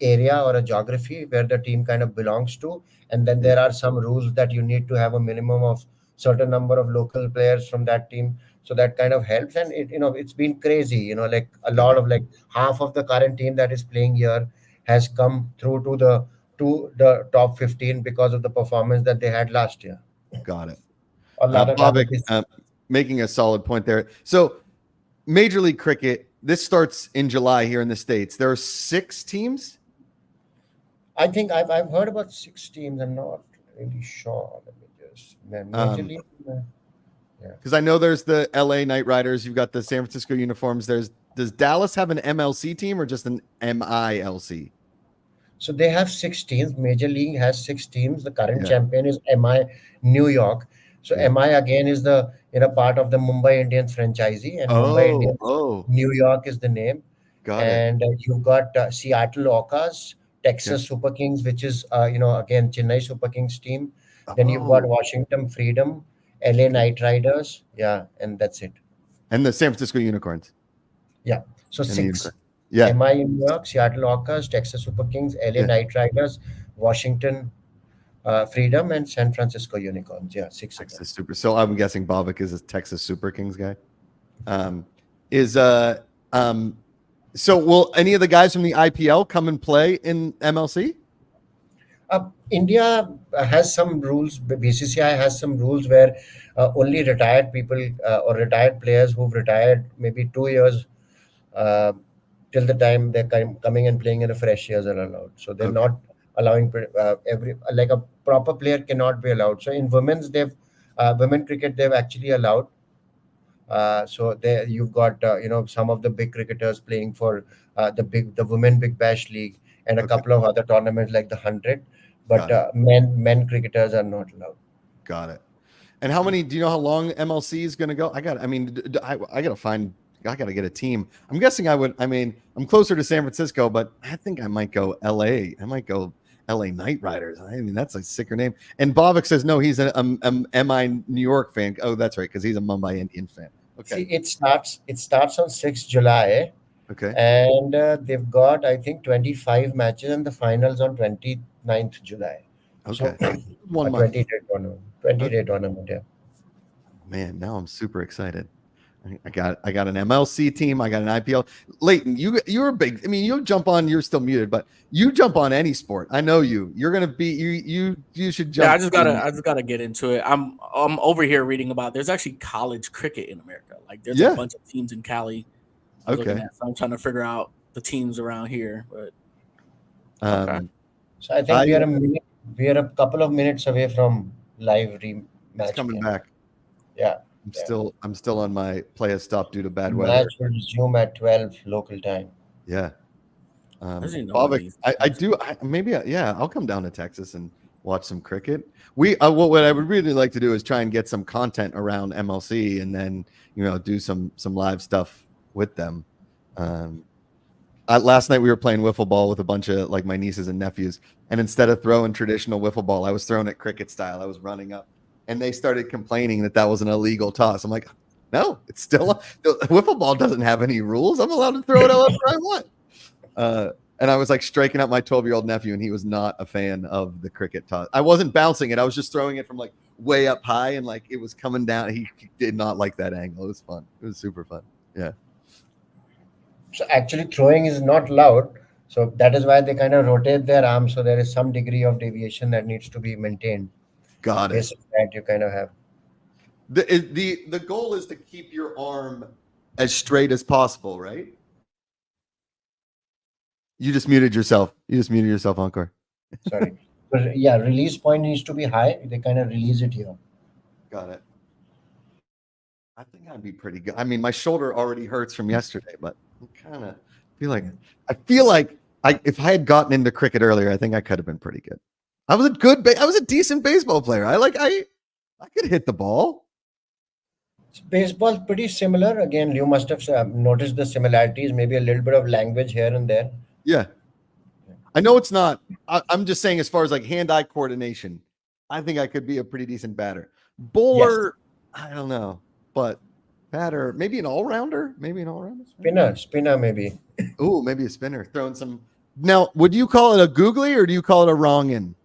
[SPEAKER 2] area or a geography where the team kind of belongs to. And then there are some rules that you need to have a minimum of certain number of local players from that team, so that kind of helps. And it's been crazy, like a lot of, like, half of the current team that is playing here has come through to the top 15 because of the performance that they had last year.
[SPEAKER 1] Got it.
[SPEAKER 2] A lot of
[SPEAKER 1] Bhavik, making a solid point there. So Major League Cricket, this starts in July here in the States. There are 6 teams.
[SPEAKER 2] I think I've heard about 6 teams. I'm not really sure. Let me just Major League.
[SPEAKER 1] Because I know there's the LA Knight Riders. You've got the San Francisco Uniforms. Does Dallas have an MLC team or just an MILC?
[SPEAKER 2] So they have 6 teams. Major League has 6 teams. The current
[SPEAKER 1] Yeah.
[SPEAKER 2] champion is MI New York. So
[SPEAKER 1] Yeah.
[SPEAKER 2] MI again is the part of the Mumbai Indians franchisee, and Mumbai Indians New York is the name.
[SPEAKER 1] Got it.
[SPEAKER 2] And you've got Seattle Orcas, Texas Super Kings, which is again Chennai Super Kings team. Then you've got Washington Freedom, LA Knight Riders, and that's it.
[SPEAKER 1] And the San Francisco Unicorns.
[SPEAKER 2] Yeah, so
[SPEAKER 1] And the
[SPEAKER 2] 6.
[SPEAKER 1] Unicorn. Yeah.
[SPEAKER 2] MI in New York, Seattle Orcas, Texas Super Kings, LA Knight Riders, Washington Freedom, and San Francisco Unicorns. Yeah, 6 of them.
[SPEAKER 1] Texas Super. So I'm guessing Bhavik is a Texas Super Kings guy. So will any of the guys from the IPL come and play in MLC?
[SPEAKER 2] India has some rules. BCCI has some rules where only retired people or retired players who've retired maybe 2 years till the time they're coming and playing in the fresh years are allowed. So they're not allowing like a proper player cannot be allowed. So in women cricket they've actually allowed. So there you've got some of the big cricketers playing for the Women Big Bash League and a couple of other tournaments like the 100. But men cricketers are not allowed.
[SPEAKER 1] Got it. And how many? Do you know how long MLC is going to go? I got to get a team. I'm guessing I'm closer to San Francisco, but I think I might go LA. I might go LA Knight Riders. I mean, that's a sicker name. And Bhavik says no, he's an MI New York fan. Oh, that's right, because he's a Mumbai Indian fan. Okay.
[SPEAKER 2] See, it starts on 6th July.
[SPEAKER 1] Okay.
[SPEAKER 2] And they've got, I think, 25 matches, and the finals on 29th July.
[SPEAKER 1] Okay.
[SPEAKER 2] So,
[SPEAKER 1] 1 month.
[SPEAKER 2] 20-day tournament. Yeah.
[SPEAKER 1] Man, now I'm super excited. I got an MLC team. I got an IPL. Leighton, you're a big. I mean, you jump on. You're still muted, but you jump on any sport. I know you. You're gonna be. You should jump.
[SPEAKER 3] Yeah, I just gotta get into it. I'm over here reading about. There's actually college cricket in America. Like there's a bunch of teams in Cali.
[SPEAKER 1] Okay.
[SPEAKER 3] So I'm trying to figure out the teams around here, but
[SPEAKER 2] So I think we are a couple of minutes away from live
[SPEAKER 1] It's
[SPEAKER 2] rematch
[SPEAKER 1] coming
[SPEAKER 2] again.
[SPEAKER 1] back.
[SPEAKER 2] Yeah.
[SPEAKER 1] I'm still on my play a stop due to bad weather.
[SPEAKER 2] Match will resume at 12 local time.
[SPEAKER 1] Yeah.
[SPEAKER 3] I didn't know
[SPEAKER 1] Bobak,
[SPEAKER 3] these.
[SPEAKER 1] I do. I'll come down to Texas and watch some cricket. What I would really like to do is try and get some content around MLC and then do some live stuff with them. Last night we were playing wiffle ball with a bunch of like my nieces and nephews, and instead of throwing traditional wiffle ball, I was throwing it cricket style. I was running up, and they started complaining that was an illegal toss. I'm like, no, it's still wiffle ball doesn't have any rules. I'm allowed to throw it however I want. And I was like striking out my 12-year-old nephew, and he was not a fan of the cricket toss. I wasn't bouncing it. I was just throwing it from like way up high, and like it was coming down. He did not like that angle. It was fun. It was super fun. Yeah.
[SPEAKER 2] So actually throwing is not allowed. So that is why they kind of rotate their arms. So there is some degree of deviation that needs to be maintained.
[SPEAKER 1] Got it.
[SPEAKER 2] Basic that you kind of have.
[SPEAKER 1] The goal is to keep your arm as straight as possible, right? You just muted yourself. Encore.
[SPEAKER 2] Sorry. But yeah, release point needs to be high. They kind of release it here.
[SPEAKER 1] Got it. I think I'd be pretty good. I mean, my shoulder already hurts from yesterday, but I feel like if I had gotten into cricket earlier, I think I could have been pretty good. I was a decent baseball player. I could hit the ball.
[SPEAKER 2] Baseball pretty similar. Again, you must have noticed the similarities. Maybe a little bit of language here and there.
[SPEAKER 1] Yeah. I know it's not. I'm just saying, as far as like hand-eye coordination, I think I could be a pretty decent batter. Bowler, yes. I don't know, but batter, maybe an all-rounder.
[SPEAKER 2] Spinner, maybe.
[SPEAKER 1] Ooh, maybe a spinner. Throwing some. Now, would you call it a googly or do you call it a wrong-in?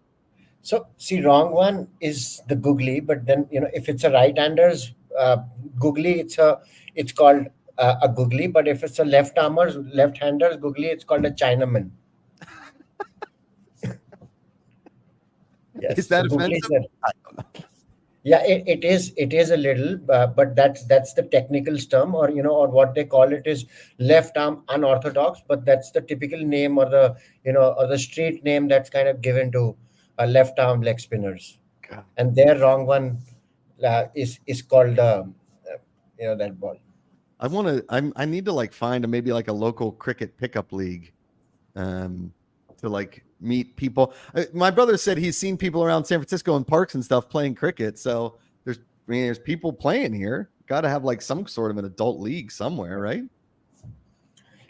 [SPEAKER 2] So, see, wrong one is the googly, but then if it's a right-hander's googly, it's called a googly. But if it's a left-hander's googly, it's called a Chinaman. Yes.
[SPEAKER 1] Is that offensive?
[SPEAKER 2] Yeah, it is a little, but that's the technical term, or or what they call it is left arm unorthodox. But that's the typical name, or the or the street name that's kind of given to left arm leg spinners.
[SPEAKER 1] God.
[SPEAKER 2] And their wrong one is called that ball.
[SPEAKER 1] I need to like find maybe like a local cricket pickup league, to like meet people. My brother said he's seen people around San Francisco in parks and stuff playing cricket. So there's people playing here. Got to have like some sort of an adult league somewhere, right?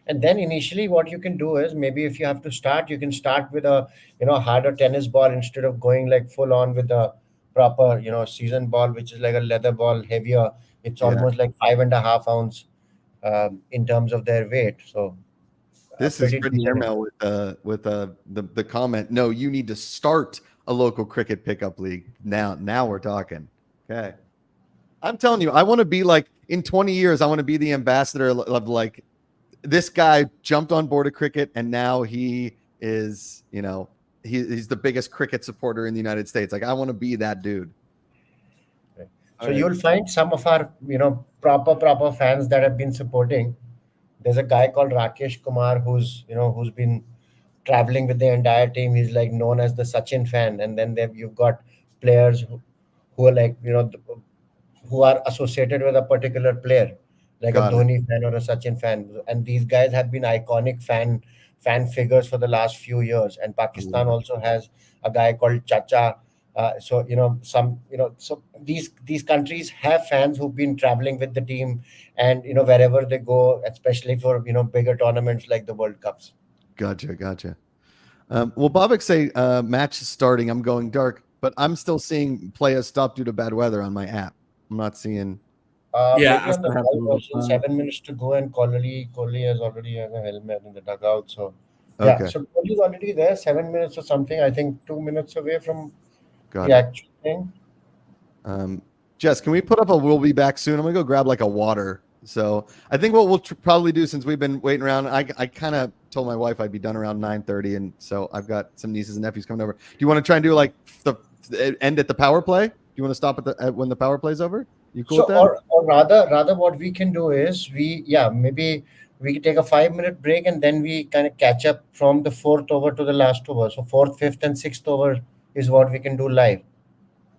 [SPEAKER 2] And then initially what you can do is, maybe if you have to start, you can start with a harder tennis ball instead of going like full on with a proper season ball, which is like a leather ball, heavier. It's almost like 5.5 ounce in terms of their weight. So
[SPEAKER 1] this is pretty email with the comment. No, you need to start a local cricket pickup league now. Now we're talking. Okay, I'm telling you, I want to be like in 20 years. I want to be the ambassador of like this guy jumped on board of cricket, and now he is he's the biggest cricket supporter in the United States. Like I want to be that dude.
[SPEAKER 2] So you'll find some of our proper fans that have been supporting. There's a guy called Rakesh Kumar who's been traveling with the entire team. He's like known as the Sachin fan. And then you've got players who are like who are associated with a particular player, like a Dhoni fan or a Sachin fan. And these guys have been iconic fan figures for the last few years. And Pakistan also has a guy called Chacha. So these countries have fans who've been traveling with the team, and wherever they go, especially for bigger tournaments like the World Cups.
[SPEAKER 1] Gotcha. Well, Bobak say match is starting. I'm going dark, but I'm still seeing play a stop due to bad weather on my app. I'm not seeing.
[SPEAKER 3] Yeah,
[SPEAKER 2] on the version, 7 minutes to go, and Kohli has already a helmet in the dugout. So yeah, so Kohli's already there. 7 minutes or something. I think 2 minutes away from. The actual thing.
[SPEAKER 1] Jess, can we put up a "we'll be back soon"? I'm gonna go grab like a water. So I think what we'll probably do, since we've been waiting around, I kind of told my wife I'd be done around 9:30, and so I've got some nieces and nephews coming over. Do you want to try and do like the end at the power play? Do you want to stop when the power play's over? You cool with that?
[SPEAKER 2] Or rather, what we can do is maybe we can take a 5-minute break, and then we kind of catch up from the 4th over to the last over. So 4th, 5th, and 6th over is what we can do live.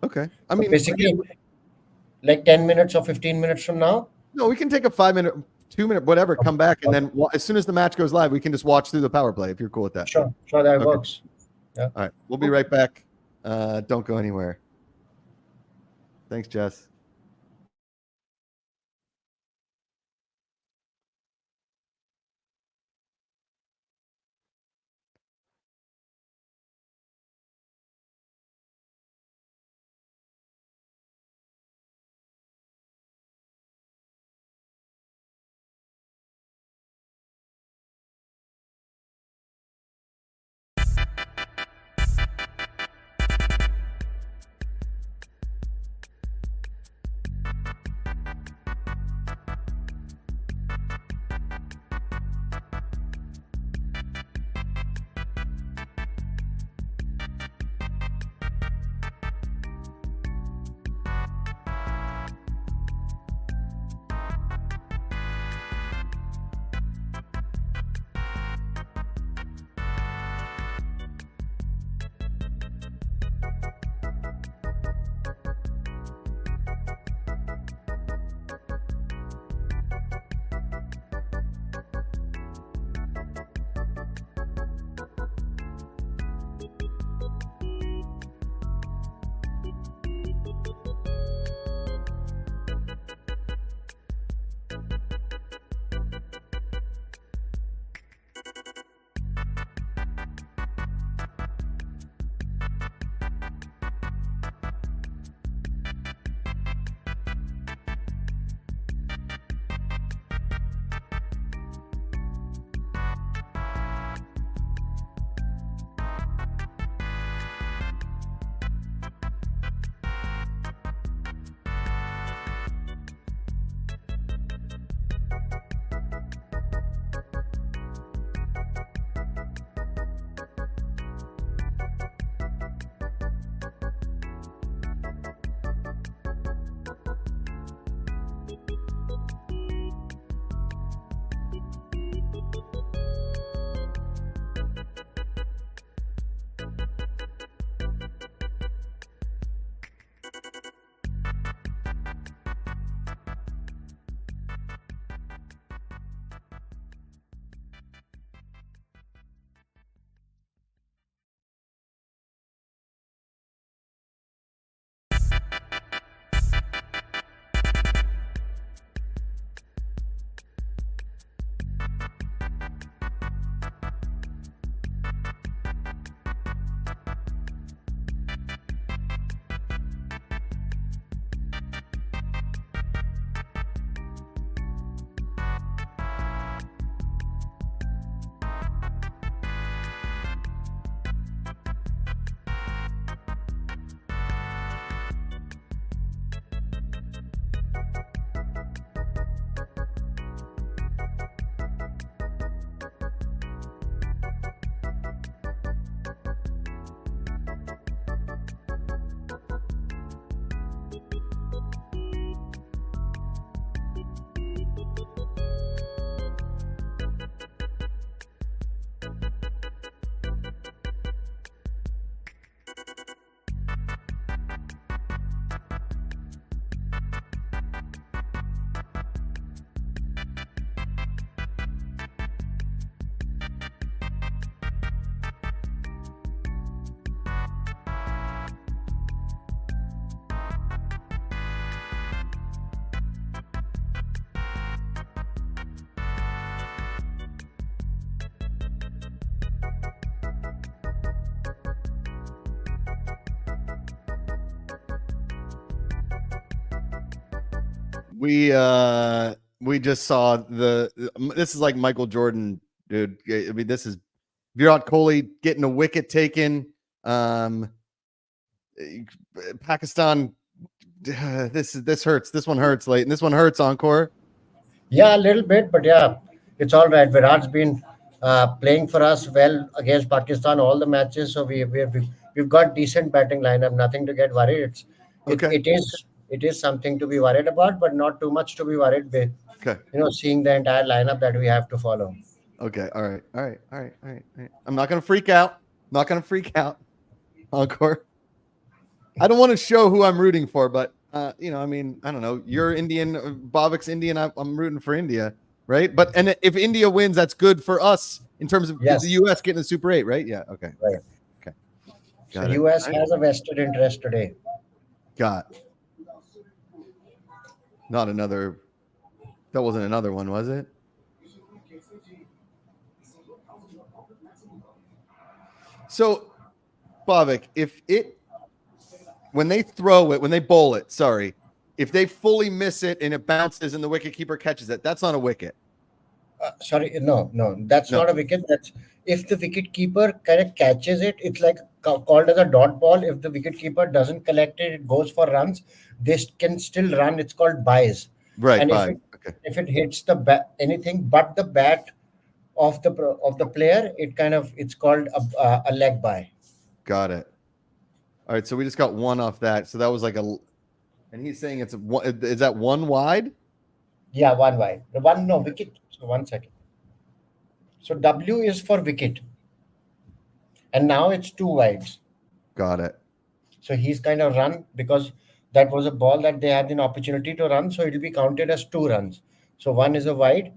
[SPEAKER 1] Okay. I
[SPEAKER 2] So
[SPEAKER 1] mean,
[SPEAKER 2] basically, like 10 minutes or 15 minutes from now.
[SPEAKER 1] no, we can take a 5 minute, 2 minute, whatever, come back, and then as soon as the match goes live, we can just watch through the power play if you're cool with that.
[SPEAKER 2] Sure, that
[SPEAKER 1] Okay.
[SPEAKER 2] works. Yeah.
[SPEAKER 1] All right. We'll be right back. Don't go anywhere. Thanks, Jess. We just saw this is like Michael Jordan, dude. I mean, this is Virat Kohli getting a wicket taken. Pakistan. This hurts. This one hurts, Leighton. This one hurts, Encore.
[SPEAKER 2] Yeah, a little bit, but yeah, it's all right. Virat's been playing for us well against Pakistan all the matches, so we've got decent batting lineup. Nothing to get worried.
[SPEAKER 1] Okay.
[SPEAKER 2] It is something to be worried about, but not too much to be worried with.
[SPEAKER 1] Okay.
[SPEAKER 2] Seeing the entire lineup that we have to follow.
[SPEAKER 1] Okay. All right. I'm not gonna freak out. Encore. I don't want to show who I'm rooting for, but I don't know. You're Indian, Bhavic's Indian. I'm rooting for India, right? But if India wins, that's good for us in terms of
[SPEAKER 2] Yes.
[SPEAKER 1] the U.S. getting the Super 8, right? Yeah. Okay.
[SPEAKER 2] Right.
[SPEAKER 1] Okay.
[SPEAKER 2] So
[SPEAKER 1] Got it.
[SPEAKER 2] US has a vested interest today.
[SPEAKER 1] Got. Not another. That wasn't another one, was it? So, Bhavik, when they throw it, when they bowl it, sorry, if they fully miss it and it bounces and the wicket keeper catches it, that's not a wicket.
[SPEAKER 2] Sorry, no, that's
[SPEAKER 1] No.
[SPEAKER 2] not a wicket. That's if the wicket keeper kind of catches it, it's like called as a dot ball. If the wicket keeper doesn't collect it, it goes for runs. They can still run. It's called buys.
[SPEAKER 1] Right.
[SPEAKER 2] And
[SPEAKER 1] Bye. Okay.
[SPEAKER 2] if it hits the anything but the bat of the player, it's called a leg buy.
[SPEAKER 1] Got it. All right. So we just got one off that. So that was like and he's saying is that one wide?
[SPEAKER 2] Yeah, one wide. The one no wicket. So 1 second. So W is for wicket, and now it's 2 wides.
[SPEAKER 1] Got it.
[SPEAKER 2] So he's kind of run because that was a ball that they had an opportunity to run. So it will be counted as 2 runs. So one is a wide,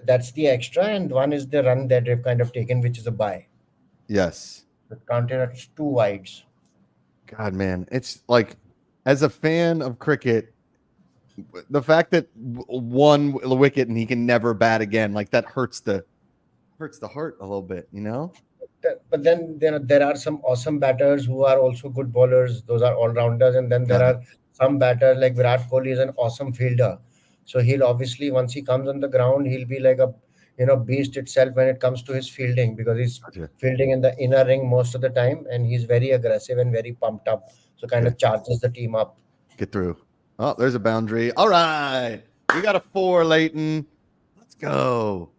[SPEAKER 2] that's the extra, and one is the run that they've kind of taken, which is a buy.
[SPEAKER 1] Yes.
[SPEAKER 2] So counted as 2 wides.
[SPEAKER 1] God, man, it's like, as a fan of cricket, the fact that one wicket and he can never bat again, like that hurts the heart a little bit, you know.
[SPEAKER 2] But then there are some awesome batters who are also good bowlers. Those are all rounders, and then there are some batters like Virat Kohli is an awesome fielder. So he'll obviously, once he comes on the ground, he'll be like a beast itself when it comes to his fielding, because he's fielding in the inner ring most of the time, and he's very aggressive and very pumped up. So kind of charges the team up.
[SPEAKER 1] Get through. Oh, there's a boundary. All right, we got a 4, Leighton. Let's go.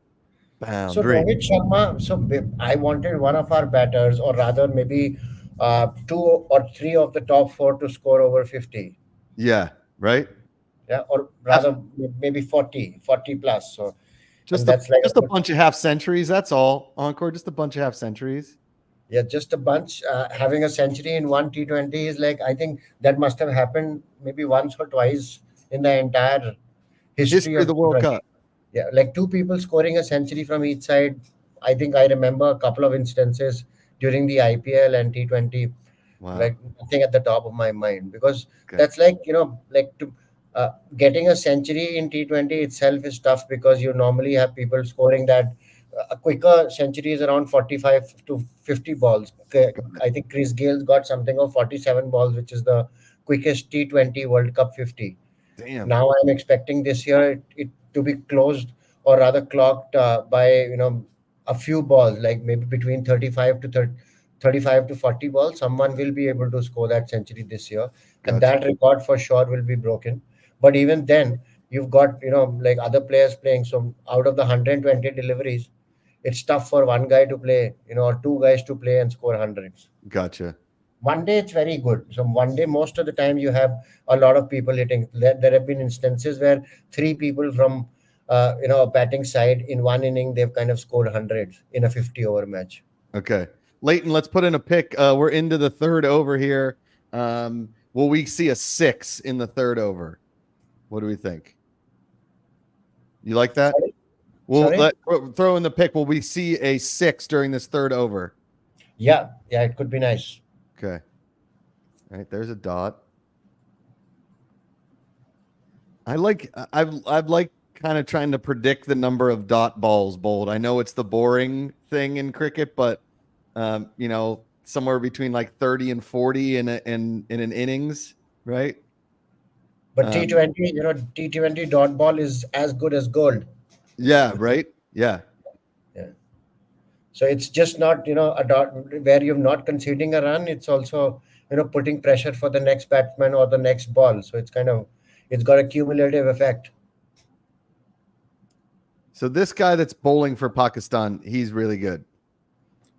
[SPEAKER 1] Boundary.
[SPEAKER 2] So Rohit Sharma. So I wanted one of our batters, or rather maybe 2 or 3 of the top 4 to score over 50.
[SPEAKER 1] Yeah. Right.
[SPEAKER 2] Yeah, or rather maybe 40 plus. So
[SPEAKER 1] just a bunch of half centuries. That's all. Encore, just a bunch of half centuries.
[SPEAKER 2] Yeah, just a bunch. Having a century in one T20 is like, I think that must have happened maybe once or twice in the entire history
[SPEAKER 1] of the World Cup.
[SPEAKER 2] Yeah, like 2 people scoring a century from each side. I think I remember a couple of instances during the IPL and T20.
[SPEAKER 1] Wow.
[SPEAKER 2] Like nothing at the top of my mind, because that's like, getting a century in T20 itself is tough, because you normally have people scoring that. A quicker century is around 45 to 50 balls. I think Chris Gale's got something of 47 balls, which is the quickest T20 World Cup 50.
[SPEAKER 1] Damn.
[SPEAKER 2] Now I'm expecting this year it to be closed, or rather clocked by a few balls, like maybe between 35 to 40 balls. Someone will be able to score that century this year, and that record for sure will be broken. But even then, you've got like other players playing. So out of the 120 deliveries, it's tough for one guy to play, or 2 guys to play and score hundreds.
[SPEAKER 1] Gotcha.
[SPEAKER 2] One day it's very good. So one day, most of the time, you have a lot of people hitting. There have been instances where 3 people from a batting side in one inning, they've kind of scored hundreds in a 50-over match.
[SPEAKER 1] Okay, Leighton, let's put in a pick. We're into the 3rd over here. Will we see a 6 in the 3rd over? What do we think? You like that? We'll throw in the pick. Will we see a 6 during this 3rd over?
[SPEAKER 2] Yeah, it could be nice.
[SPEAKER 1] Okay. All right, there's a dot. I've like kind of trying to predict the number of dot balls bowled. I know it's the boring thing in cricket, but somewhere between like 30 and 40 in an innings, right?
[SPEAKER 2] But T20 dot ball is as good as gold.
[SPEAKER 1] Yeah, right? Yeah.
[SPEAKER 2] So it's just not, a dot where you're not conceding a run. It's also, putting pressure for the next batsman or the next ball. So it's got a cumulative effect.
[SPEAKER 1] So this guy that's bowling for Pakistan, he's really good.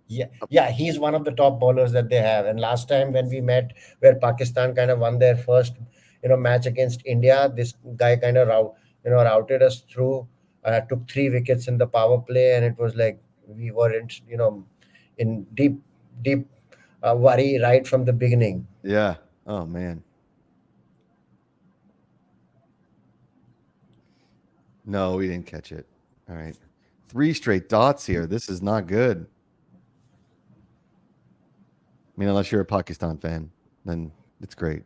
[SPEAKER 2] Yeah, he's one of the top bowlers that they have. And last time when we met, where Pakistan kind of won their first, match against India, this guy kind of routed us through. Took 3 wickets in the power play, and it was like we were in deep worry right from the beginning.
[SPEAKER 1] Yeah. Oh man. No, we didn't catch it. All right. 3 straight dots here. This is not good. I mean, unless you're a Pakistan fan, then it's great.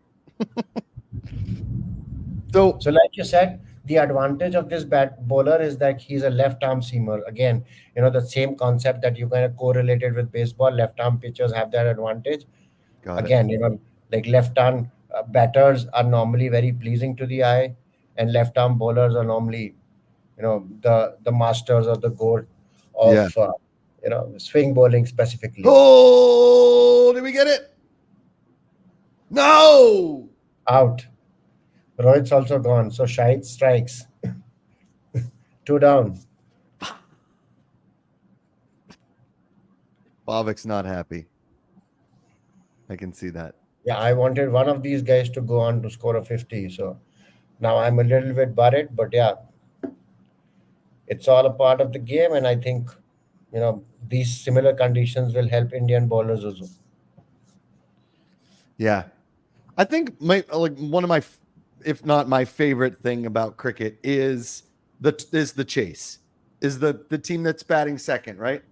[SPEAKER 1] So
[SPEAKER 2] So, like you said, the advantage of this bat bowler is that he's a left arm seamer. Again, the same concept that you kind of correlated with baseball. Left arm pitchers have that advantage.
[SPEAKER 1] got it.
[SPEAKER 2] Again, like left arm batters are normally very pleasing to the eye, and left arm bowlers are normally, the masters or the goat of,
[SPEAKER 1] Yeah.
[SPEAKER 2] swing bowling specifically.
[SPEAKER 1] Oh, did we get it? No.
[SPEAKER 2] Out. Rohit's also gone. So Shahid strikes. 2 down.
[SPEAKER 1] Bhavic's not happy. I can see that.
[SPEAKER 2] Yeah, I wanted one of these guys to go on to score a 50. So now I'm a little bit worried, but yeah, it's all a part of the game. And I think, these similar conditions will help Indian bowlers also.
[SPEAKER 1] Yeah. I think one of my, if not my favorite thing about cricket is the chase, is the team that's batting second, right?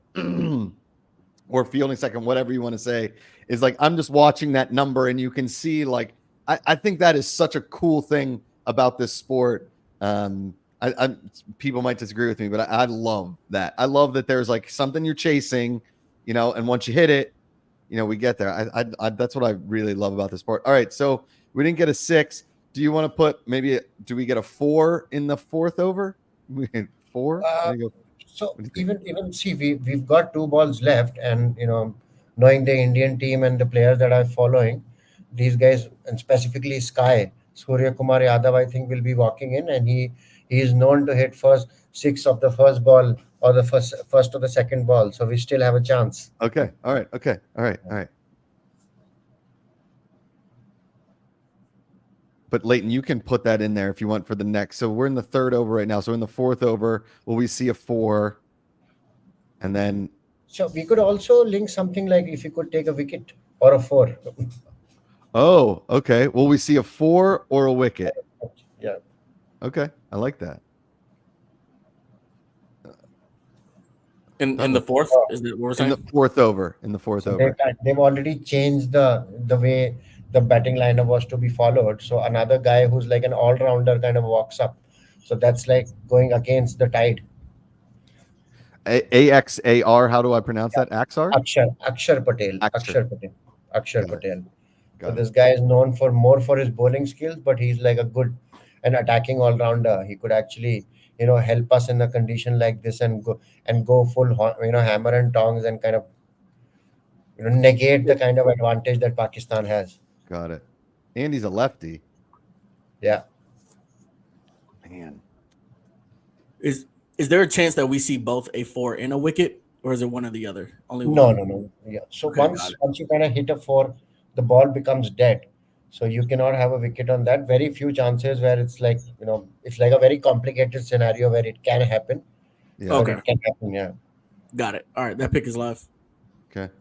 [SPEAKER 1] Or fielding second, whatever you want to say, is like, I'm just watching that number and you can see, like, I think that is such a cool thing about this sport. I people might disagree with me, but I love that. I love that there's like something you're chasing, and once you hit it, we get there. I that's what I really love about the sport. All right, so we didn't get a 6. Do you want to put do we get a 4 in the 4th over? We had 4.
[SPEAKER 2] So even see, we've got 2 balls left, and knowing the Indian team and the players that I'm following, these guys, and specifically Sky Surya Kumar Yadav, I think will be walking in, and he is known to hit first 6 of the first ball or the first of the second ball. So we still have a chance.
[SPEAKER 1] Okay. All right. Okay. All right. But Leighton, you can put that in there if you want for the next. So we're in the 3rd over right now. So in the 4th over, will we see a 4? And then.
[SPEAKER 2] So we could also link something like if you could take a wicket or a 4.
[SPEAKER 1] Oh, okay. Will we see a 4 or a wicket?
[SPEAKER 2] Yeah.
[SPEAKER 1] Okay. I like that.
[SPEAKER 3] In the 4th, is that what we're
[SPEAKER 1] In
[SPEAKER 3] saying?
[SPEAKER 1] the 4th over. In the 4th over.
[SPEAKER 2] They've already changed the way the batting lineup was to be followed. So another guy who's like an all-rounder kind of walks up. So that's like going against the tide.
[SPEAKER 1] AXAR. How do I pronounce that? Axar?
[SPEAKER 2] Akshar Patel.
[SPEAKER 1] Akshar.
[SPEAKER 2] Akshar Patel.
[SPEAKER 1] Got
[SPEAKER 2] So
[SPEAKER 1] it.
[SPEAKER 2] this guy is known for more for his bowling skills, but he's like a good and attacking all-rounder. He could actually, help us in a condition like this and go full, hammer and tongs and kind of, negate the kind of advantage that Pakistan has.
[SPEAKER 1] Got it. And he's a lefty.
[SPEAKER 2] Yeah.
[SPEAKER 1] Man.
[SPEAKER 3] Is there a chance that we see both a 4 and a wicket, or is it one or the other? Only one.
[SPEAKER 2] No. Yeah. So
[SPEAKER 3] Okay, got
[SPEAKER 2] once you kind of hit a 4, the ball becomes dead. So you cannot have a wicket on that. Very few chances where it's like, it's like a very complicated scenario where it can happen.
[SPEAKER 1] Yeah.
[SPEAKER 2] But
[SPEAKER 3] Okay.
[SPEAKER 2] it can happen, yeah.
[SPEAKER 3] Got it. All right, that pick is live.
[SPEAKER 1] Okay.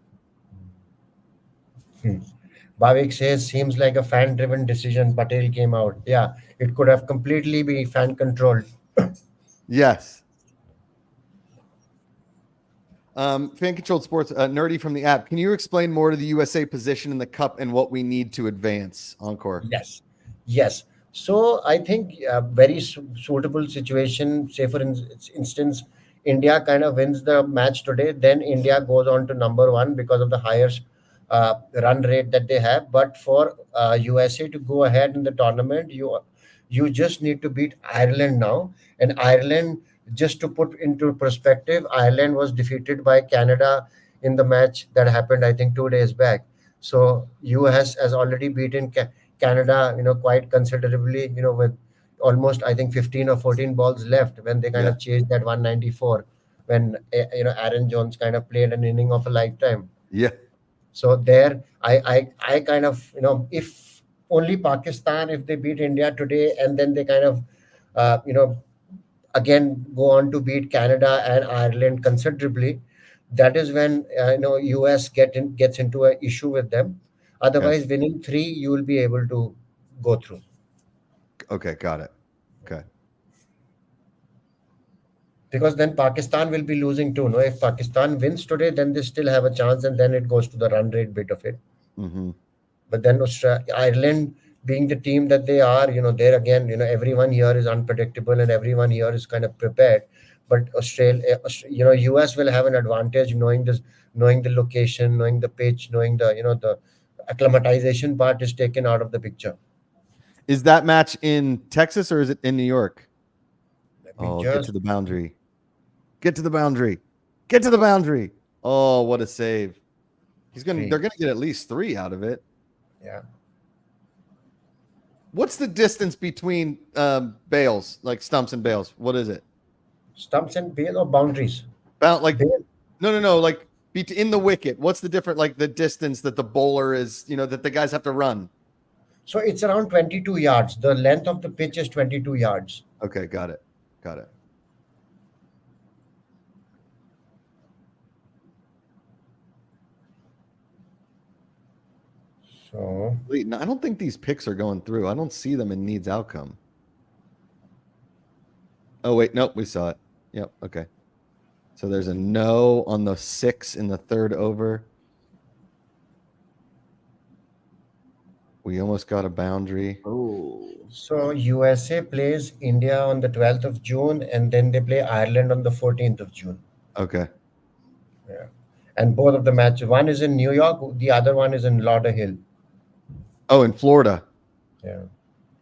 [SPEAKER 2] Bhavik says, seems like a fan-driven decision. Patel came out. Yeah, it could have completely been fan-controlled.
[SPEAKER 1] Yes. Fan controlled sports, nerdy from the app. Can you explain more to the USA position in the cup and what we need to advance? Encore.
[SPEAKER 2] Yes. So I think a very suitable situation. Say for instance, India kind of wins the match today. Then India goes on to number 1 because of the higher run rate that they have. But for USA to go ahead in the tournament, you just need to beat Ireland now. And Ireland, just to put into perspective, Ireland was defeated by Canada in the match that happened, I think, 2 days back. So US has already beaten Canada, quite considerably, with almost, I think, 15 or 14 balls left when they kind of chased that 194 when, Aaron Jones kind of played an inning of a lifetime.
[SPEAKER 1] Yeah.
[SPEAKER 2] So there, I kind of, if only Pakistan, if they beat India today and then they kind of, again go on to beat Canada and Ireland considerably, that is when US gets into an issue with them. Otherwise, winning 3, you will be able to go through.
[SPEAKER 1] Okay, got it. Okay.
[SPEAKER 2] Because then Pakistan will be losing too. No, if Pakistan wins today, then they still have a chance, and then it goes to the run rate bit of it.
[SPEAKER 1] Mm-hmm.
[SPEAKER 2] But then Ireland, being the team that they are, there again, everyone here is unpredictable and everyone here is kind of prepared. But US will have an advantage knowing this, knowing the location, knowing the pitch, knowing the acclimatization part is taken out of the picture.
[SPEAKER 1] Is that match in Texas or is it in New York? Oh, get
[SPEAKER 2] Just
[SPEAKER 1] to the boundary. Get to the boundary. Get to the boundary. Oh, what a save. They're gonna get at least 3 out of it.
[SPEAKER 2] Yeah.
[SPEAKER 1] What's the distance between bails, like stumps and bails? What is it?
[SPEAKER 2] Stumps and bail or boundaries?
[SPEAKER 1] Like
[SPEAKER 2] Bail.
[SPEAKER 1] no, like in the wicket. What's the different, like the distance that the bowler is, that the guys have to run?
[SPEAKER 2] So it's around 22 yards. The length of the pitch is 22 yards.
[SPEAKER 1] Okay, got it. Got it.
[SPEAKER 2] So
[SPEAKER 1] Wait, no, I don't think these picks are going through. I don't see them in needs outcome. Oh, wait, nope, we saw it. Yep, okay. So there's a no on the 6 in the 3rd over. We almost got a boundary.
[SPEAKER 3] Oh,
[SPEAKER 2] So USA plays India on the 12th of June, and then they play Ireland on the 14th of June.
[SPEAKER 1] Okay.
[SPEAKER 2] Yeah. And both of the matches, one is in New York, the other one is in Lauderhill.
[SPEAKER 1] Oh, in Florida.
[SPEAKER 2] Yeah.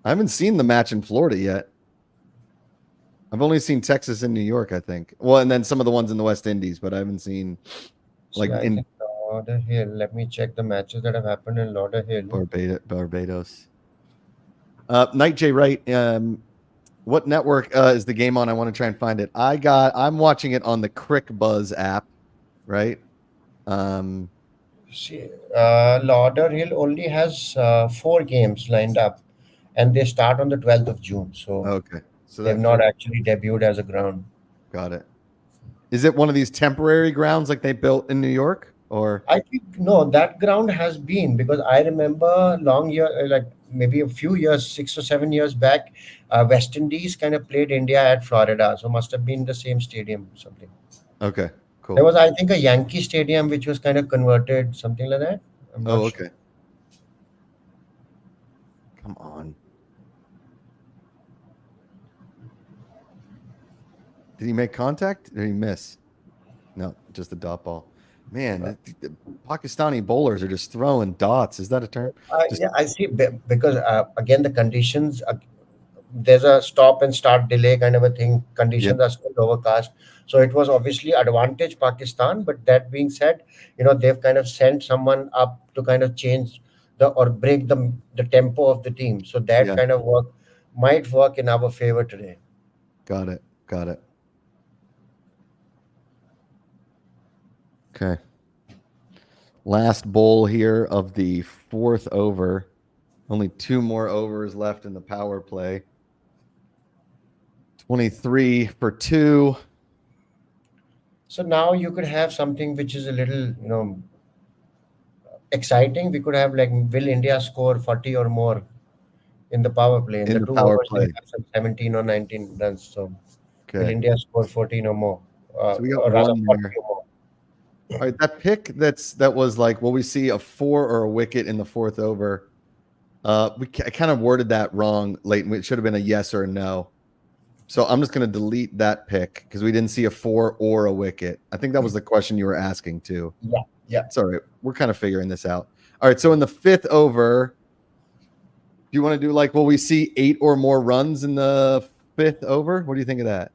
[SPEAKER 1] I haven't seen the match in Florida yet. I've only seen Texas and New York, I think. Well, and then some of the ones in the West Indies, but I haven't seen like
[SPEAKER 2] I
[SPEAKER 1] in
[SPEAKER 2] think Lauderhill. Let me check the matches that have happened in Lauderhill.
[SPEAKER 1] Barbados. Night J Wright, what network is the game on? I want to try and find it. I'm watching it on the Crick Buzz app, right?
[SPEAKER 2] Lauderhill only has 4 games lined up, and they start on the 12th of June. So
[SPEAKER 1] Okay. So
[SPEAKER 2] they've
[SPEAKER 1] that's
[SPEAKER 2] not actually debuted as a ground.
[SPEAKER 1] got it. Is it one of these temporary grounds like they built in New York, or?
[SPEAKER 2] I think no, that ground has been, because I remember like maybe a few years, 6 or 7 years back, West Indies kind of played India at Florida, so must have been the same stadium or something.
[SPEAKER 1] Okay, cool.
[SPEAKER 2] There was, I think, a Yankee stadium which was kind of converted, something like that. I'm not
[SPEAKER 1] Oh,
[SPEAKER 2] sure.
[SPEAKER 1] okay. Come on. Did he make contact? Or did he miss? No, just a dot ball. Man, the Pakistani bowlers are just throwing dots. Is that a term?
[SPEAKER 2] Yeah, I see. Because again, the conditions, there's a stop and start delay kind of a thing. Conditions are still overcast, so it was obviously advantage Pakistan. But that being said, they've kind of sent someone up to kind of change or break the tempo of the team. So that kind of might work in our favor today.
[SPEAKER 1] Got it. Okay. Last bowl here of the 4th over. Only 2 more overs left in the power play. 23 for 2.
[SPEAKER 2] So now you could have something which is a little, exciting. We could have, like, will India score 40 or more in the power play? In the 2
[SPEAKER 1] power
[SPEAKER 2] overs,
[SPEAKER 1] play.
[SPEAKER 2] they have some 17 or 19 runs. So will
[SPEAKER 1] Okay.
[SPEAKER 2] India score 14 or more?
[SPEAKER 1] So we got
[SPEAKER 2] or rather
[SPEAKER 1] one
[SPEAKER 2] 40
[SPEAKER 1] there.
[SPEAKER 2] or more.
[SPEAKER 1] All right, that pick that was like, will we see a 4 or a wicket in the 4th over? I kind of worded that wrong late. It should have been a yes or a no. So I'm just going to delete that pick because we didn't see a 4 or a wicket. I think that was the question you were asking too.
[SPEAKER 2] Yeah.
[SPEAKER 1] It's all right. We're kind of figuring this out. All right. So in the 5th over, do you want to do like, will we see 8 or more runs in the 5th over? What do you think of that?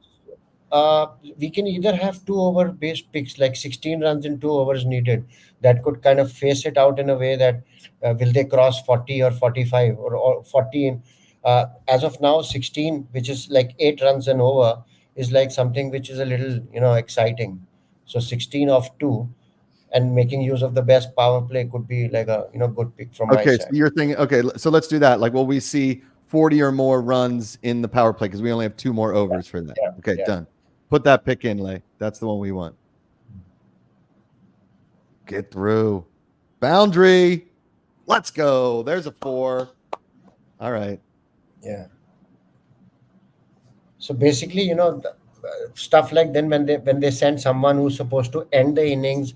[SPEAKER 2] We can either have 2 over based picks, like 16 runs in 2 overs needed. That could kind of face it out in a way that will they cross 40 or 45 or 40 as of now 16, which is like 8 runs and over, is like something which is a little exciting. So 16 of 2 and making use of the best power play could be like a good pick from my
[SPEAKER 1] Okay, so
[SPEAKER 2] side.
[SPEAKER 1] you're thinking, okay, so let's do that. Like, will we see 40 or more runs in the power play? Because we only have 2 more overs for that.
[SPEAKER 2] Yeah,
[SPEAKER 1] Okay,
[SPEAKER 2] yeah.
[SPEAKER 1] done. Put that pick in, Lay. That's the one we want. get through. Boundary. Let's go. There's a 4. All right.
[SPEAKER 2] Yeah. So basically, stuff like then when they send someone who's supposed to end the innings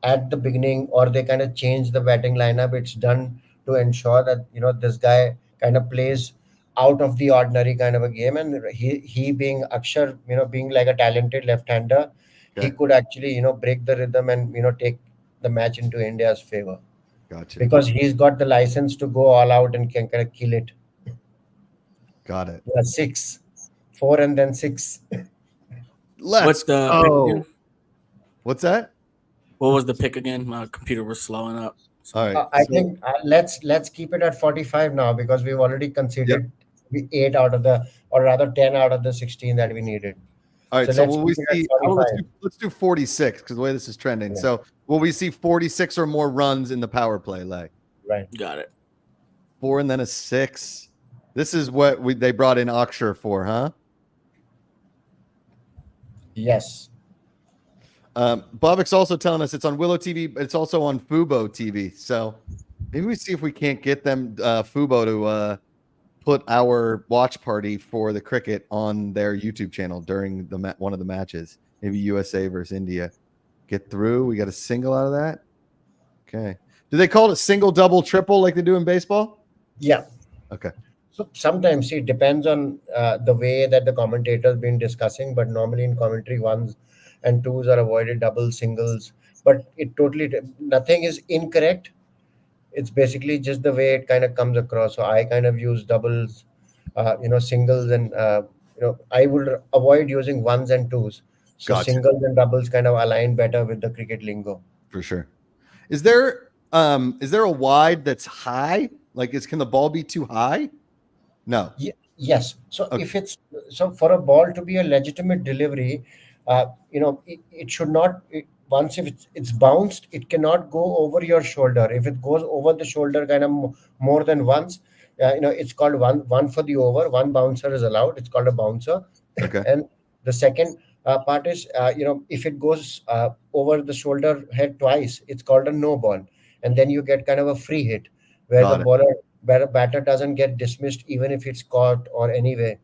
[SPEAKER 2] at the beginning, or they kind of change the batting lineup, it's done to ensure that this guy kind of plays out of the ordinary kind of a game. And he being Akshar, being like a talented left-hander, he
[SPEAKER 1] Okay.
[SPEAKER 2] could actually break the rhythm and take the match into India's favor,
[SPEAKER 1] Gotcha.
[SPEAKER 2] because he's got the license to go all out and can kind of kill it.
[SPEAKER 1] Got it.
[SPEAKER 2] 6, 4, and then 6.
[SPEAKER 1] Let's
[SPEAKER 3] What's the pick
[SPEAKER 1] go.
[SPEAKER 3] again?
[SPEAKER 1] What's that?
[SPEAKER 3] What was the pick again? My computer was slowing up.
[SPEAKER 1] All right.
[SPEAKER 2] I think let's keep it at 45 now, because we've already conceded 8 out of the, or rather 10 out of the 16 that we needed.
[SPEAKER 1] All right.
[SPEAKER 2] So
[SPEAKER 1] So
[SPEAKER 2] let's
[SPEAKER 1] will we
[SPEAKER 2] keep it at
[SPEAKER 1] see?
[SPEAKER 2] 45.
[SPEAKER 1] Let's do 46 because the way this is trending.
[SPEAKER 2] Yeah.
[SPEAKER 1] So will we see 46 or more runs in the power play leg?
[SPEAKER 2] Right.
[SPEAKER 3] Got it.
[SPEAKER 1] 4 and then a 6. This is what they brought in Akshar for, huh?
[SPEAKER 2] Yes.
[SPEAKER 1] Bobik's also telling us it's on Willow TV, but it's also on Fubo TV. So maybe we see if we can't get them Fubo to put our watch party for the cricket on their YouTube channel during the one of the matches. Maybe USA versus India. Get through. We got a single out of that. Okay. Do they call it single, double, triple like they do in baseball?
[SPEAKER 2] Yeah.
[SPEAKER 1] Okay.
[SPEAKER 2] So sometimes it depends on the way that the commentator's been discussing, but normally in commentary, 1s and 2s are avoided, doubles, singles. But it totally, nothing is incorrect. It's basically just the way it kind of comes across. So I kind of use doubles, singles, and I would avoid using 1s and 2s. So
[SPEAKER 1] Gotcha.
[SPEAKER 2] singles and doubles kind of align better with the cricket lingo.
[SPEAKER 1] For sure. Is there a wide that's high? Like, can the ball be too high? No.
[SPEAKER 2] Yes. So
[SPEAKER 1] Okay.
[SPEAKER 2] if it's for a ball to be a legitimate delivery, it should not. Once if it's bounced, it cannot go over your shoulder. If it goes over the shoulder, kind of more than once, it's called one for the over. One bouncer is allowed. It's called a bouncer.
[SPEAKER 1] Okay.
[SPEAKER 2] And the second part is, if it goes over the shoulder head twice, it's called a no ball, and then you get kind of a free hit where
[SPEAKER 1] Got
[SPEAKER 2] the
[SPEAKER 1] it.
[SPEAKER 2] batter doesn't get dismissed even if it's caught or anyway.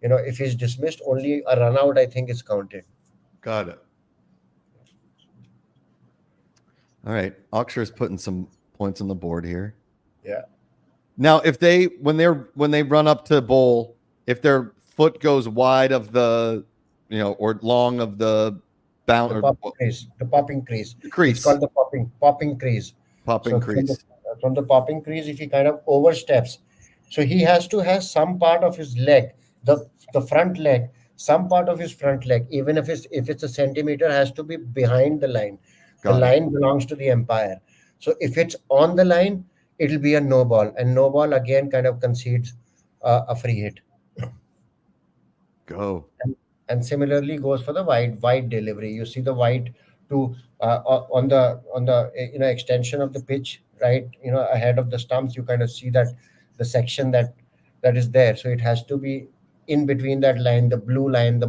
[SPEAKER 2] If he's dismissed, only a run out, I think, is counted.
[SPEAKER 1] Got it. All right. Akshar's putting some points on the board here.
[SPEAKER 2] Yeah.
[SPEAKER 1] Now, if when they run up to bowl, if their foot goes wide of the, or long of the bound
[SPEAKER 2] The
[SPEAKER 1] or
[SPEAKER 2] popping crease.
[SPEAKER 1] crease,
[SPEAKER 2] It's called the popping crease.
[SPEAKER 1] popping
[SPEAKER 2] So
[SPEAKER 1] crease.
[SPEAKER 2] from the popping crease, if he kind of oversteps, so he has to have some part of his leg, the front leg, some part of his front leg, even if it's a centimeter, has to be behind the line. The line belongs to the umpire. So if it's on the line, it'll be a no ball, and no ball again kind of concedes a free hit.
[SPEAKER 1] Go.
[SPEAKER 2] And similarly goes for the wide delivery. You see the wide to on the extension of the pitch, right? Ahead of the stumps, you kind of see that the section that is there. So it has to be in between that line, the blue line, the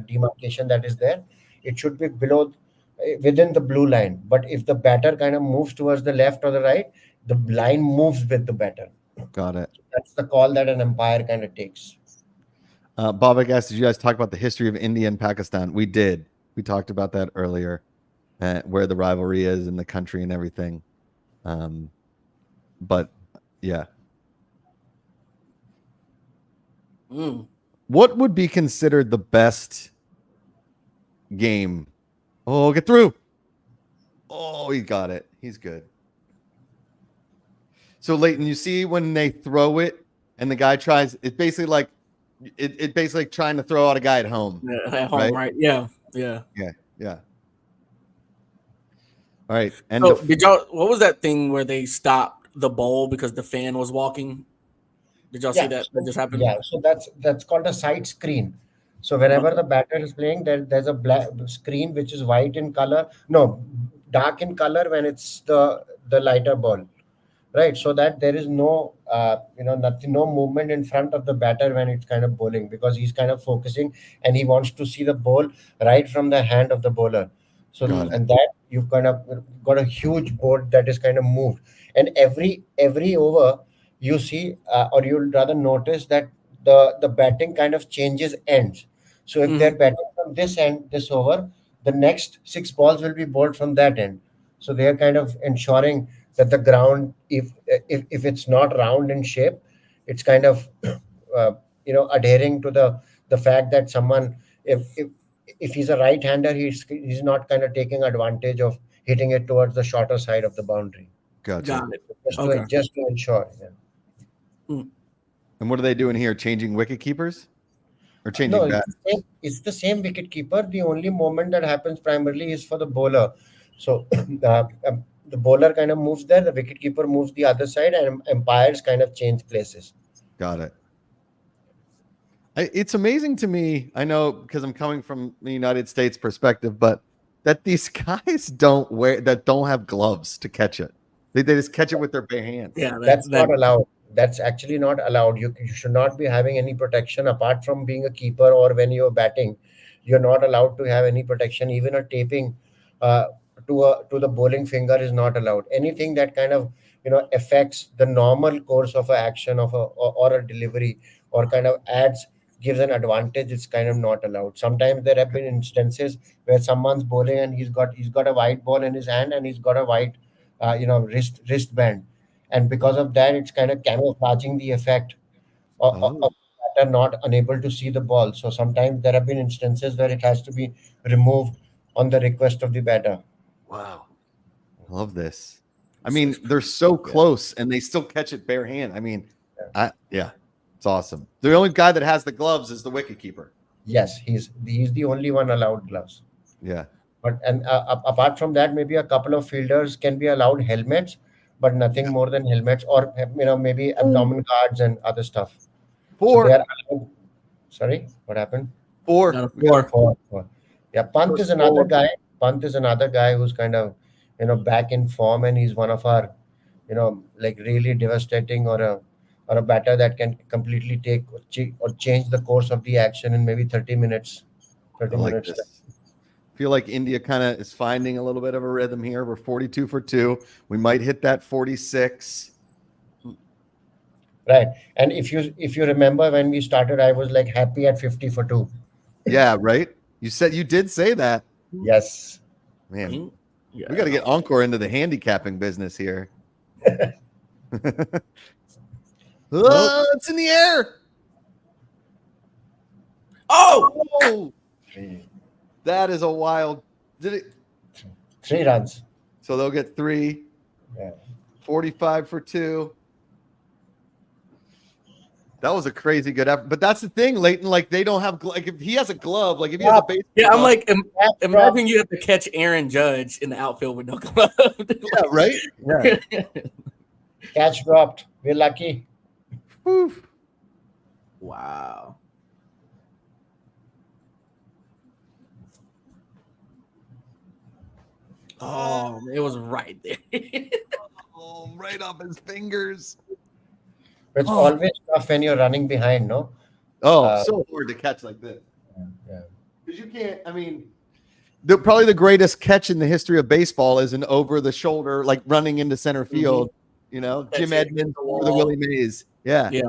[SPEAKER 2] demarcation that is there. It should be within the blue line. But if the batter kind of moves towards the left or the right, the line moves with the batter.
[SPEAKER 1] Got it.
[SPEAKER 2] That's the call that an umpire kind of takes.
[SPEAKER 1] Bobak asked, did you guys talk about the history of India and Pakistan? We did. We talked about that earlier, where the rivalry is in the country and everything. But yeah. What would be considered the best game? Oh, get through. Oh, he got it. He's good. So Leighton, you see when they throw it and the guy tries, it's basically like it basically trying to throw out a guy at home.
[SPEAKER 3] Yeah, at home, right? Yeah.
[SPEAKER 1] All right. And
[SPEAKER 3] so what was that thing where they stopped the bowl because the fan was walking? Did y'all see that just happened?
[SPEAKER 2] Yeah, so that's called a side screen. So whenever the batter is playing, there's a black screen which is white in color. No, dark in color when it's the lighter ball, right? So that there is no no movement in front of the batter when it's kind of bowling, because he's kind of focusing and he wants to see the ball right from the hand of the bowler. So
[SPEAKER 1] Got it.
[SPEAKER 2] and that you've kind of got a huge board that is kind of moved, and every over you see, or you'll rather notice that the batting kind of changes ends. So if they're
[SPEAKER 3] Mhm.
[SPEAKER 2] batting from this end, this over, the next six balls will be bowled from that end. So they are kind of ensuring that the ground, if it's not round in shape, it's kind of adhering to the fact that someone, if he's a right hander, he's not kind of taking advantage of hitting it towards the shorter side of the boundary,
[SPEAKER 1] Gotcha.
[SPEAKER 3] Got it.
[SPEAKER 2] just
[SPEAKER 3] Okay.
[SPEAKER 2] to ensure. Yeah.
[SPEAKER 1] And what are they doing here? Changing wicket keepers or
[SPEAKER 2] No,
[SPEAKER 1] changing bat?
[SPEAKER 2] it's the same wicket keeper. The only movement that happens primarily is for the bowler. So the bowler kind of moves there, the wicket keeper moves the other side, and umpires kind of change places.
[SPEAKER 1] Got it. It's amazing to me. I know because I'm coming from the United States perspective, but that these guys don't have gloves to catch it. They just catch it with their bare hands.
[SPEAKER 3] Yeah,
[SPEAKER 2] That's not allowed. That's actually not allowed. You should not be having any protection apart from being a keeper, or when you're batting. You're not allowed to have any protection. Even a taping uh, to the bowling finger is not allowed. Anything that kind of affects the normal course of a action of or a delivery, or kind of gives an advantage, it's kind of not allowed. Sometimes there have been instances where someone's bowling and he's got a white ball in his hand, and he's got a white wristband, and because of that it's kind of camouflaging the effect
[SPEAKER 1] Oh,
[SPEAKER 2] of the batter not unable to see the ball. So sometimes there have been instances where it has to be removed on the request of the batter.
[SPEAKER 1] wow. I love this. I mean, they're so close and they still catch it bare hand. I mean, it's awesome. The only guy that has the gloves is the wicket keeper.
[SPEAKER 2] Yes, he's the only one allowed gloves.
[SPEAKER 1] Yeah.
[SPEAKER 2] But apart from that, maybe a couple of fielders can be allowed helmets, but nothing more than helmets, or maybe abdomen guards and other stuff. So
[SPEAKER 1] Four.
[SPEAKER 2] they are allowed. Sorry, what happened?
[SPEAKER 1] Four.
[SPEAKER 3] Got a four.
[SPEAKER 2] Four. Yeah, Pant is another guy. Pant is another guy who's kind of back in form, and he's one of our like really devastating, or a batter that can completely take or change the course of the action in maybe 30 minutes.
[SPEAKER 1] I like this. Feel like India kind of is finding a little bit of a rhythm here. We're 42 for 2. We might hit that 46.
[SPEAKER 2] Right. And if you remember when we started, I was like happy at 50 for 2.
[SPEAKER 1] Yeah, right. You did say that.
[SPEAKER 2] Yes.
[SPEAKER 1] Man,
[SPEAKER 3] Yeah.
[SPEAKER 1] we got to get Encore into the handicapping business here. Oh, it's in the air.
[SPEAKER 3] Oh,
[SPEAKER 1] That is a wild. Did it?
[SPEAKER 2] 3 runs.
[SPEAKER 1] So they'll get 3.
[SPEAKER 2] Yeah.
[SPEAKER 1] 45 for 2. That was a crazy good effort. But that's the thing, Leighton. Like they don't have like if he has a glove, like if he has a baseball
[SPEAKER 3] yeah. I'm
[SPEAKER 1] glove,
[SPEAKER 3] like, imagine you have to catch Aaron Judge in the outfield with no glove.
[SPEAKER 1] yeah, right.
[SPEAKER 2] Yeah. Catch dropped. We're lucky.
[SPEAKER 1] Whew.
[SPEAKER 3] Wow. Oh, it was right there.
[SPEAKER 1] Oh, right off his fingers.
[SPEAKER 2] It's always tough when you're running behind, no?
[SPEAKER 1] Oh, so hard to catch like this.
[SPEAKER 2] Yeah.
[SPEAKER 1] Because you can't, I mean, probably the greatest catch in the history of baseball is an over the shoulder, like running into center field, Jim
[SPEAKER 3] it.
[SPEAKER 1] Edmonds or the Willie Mays. Yeah.
[SPEAKER 3] Yeah.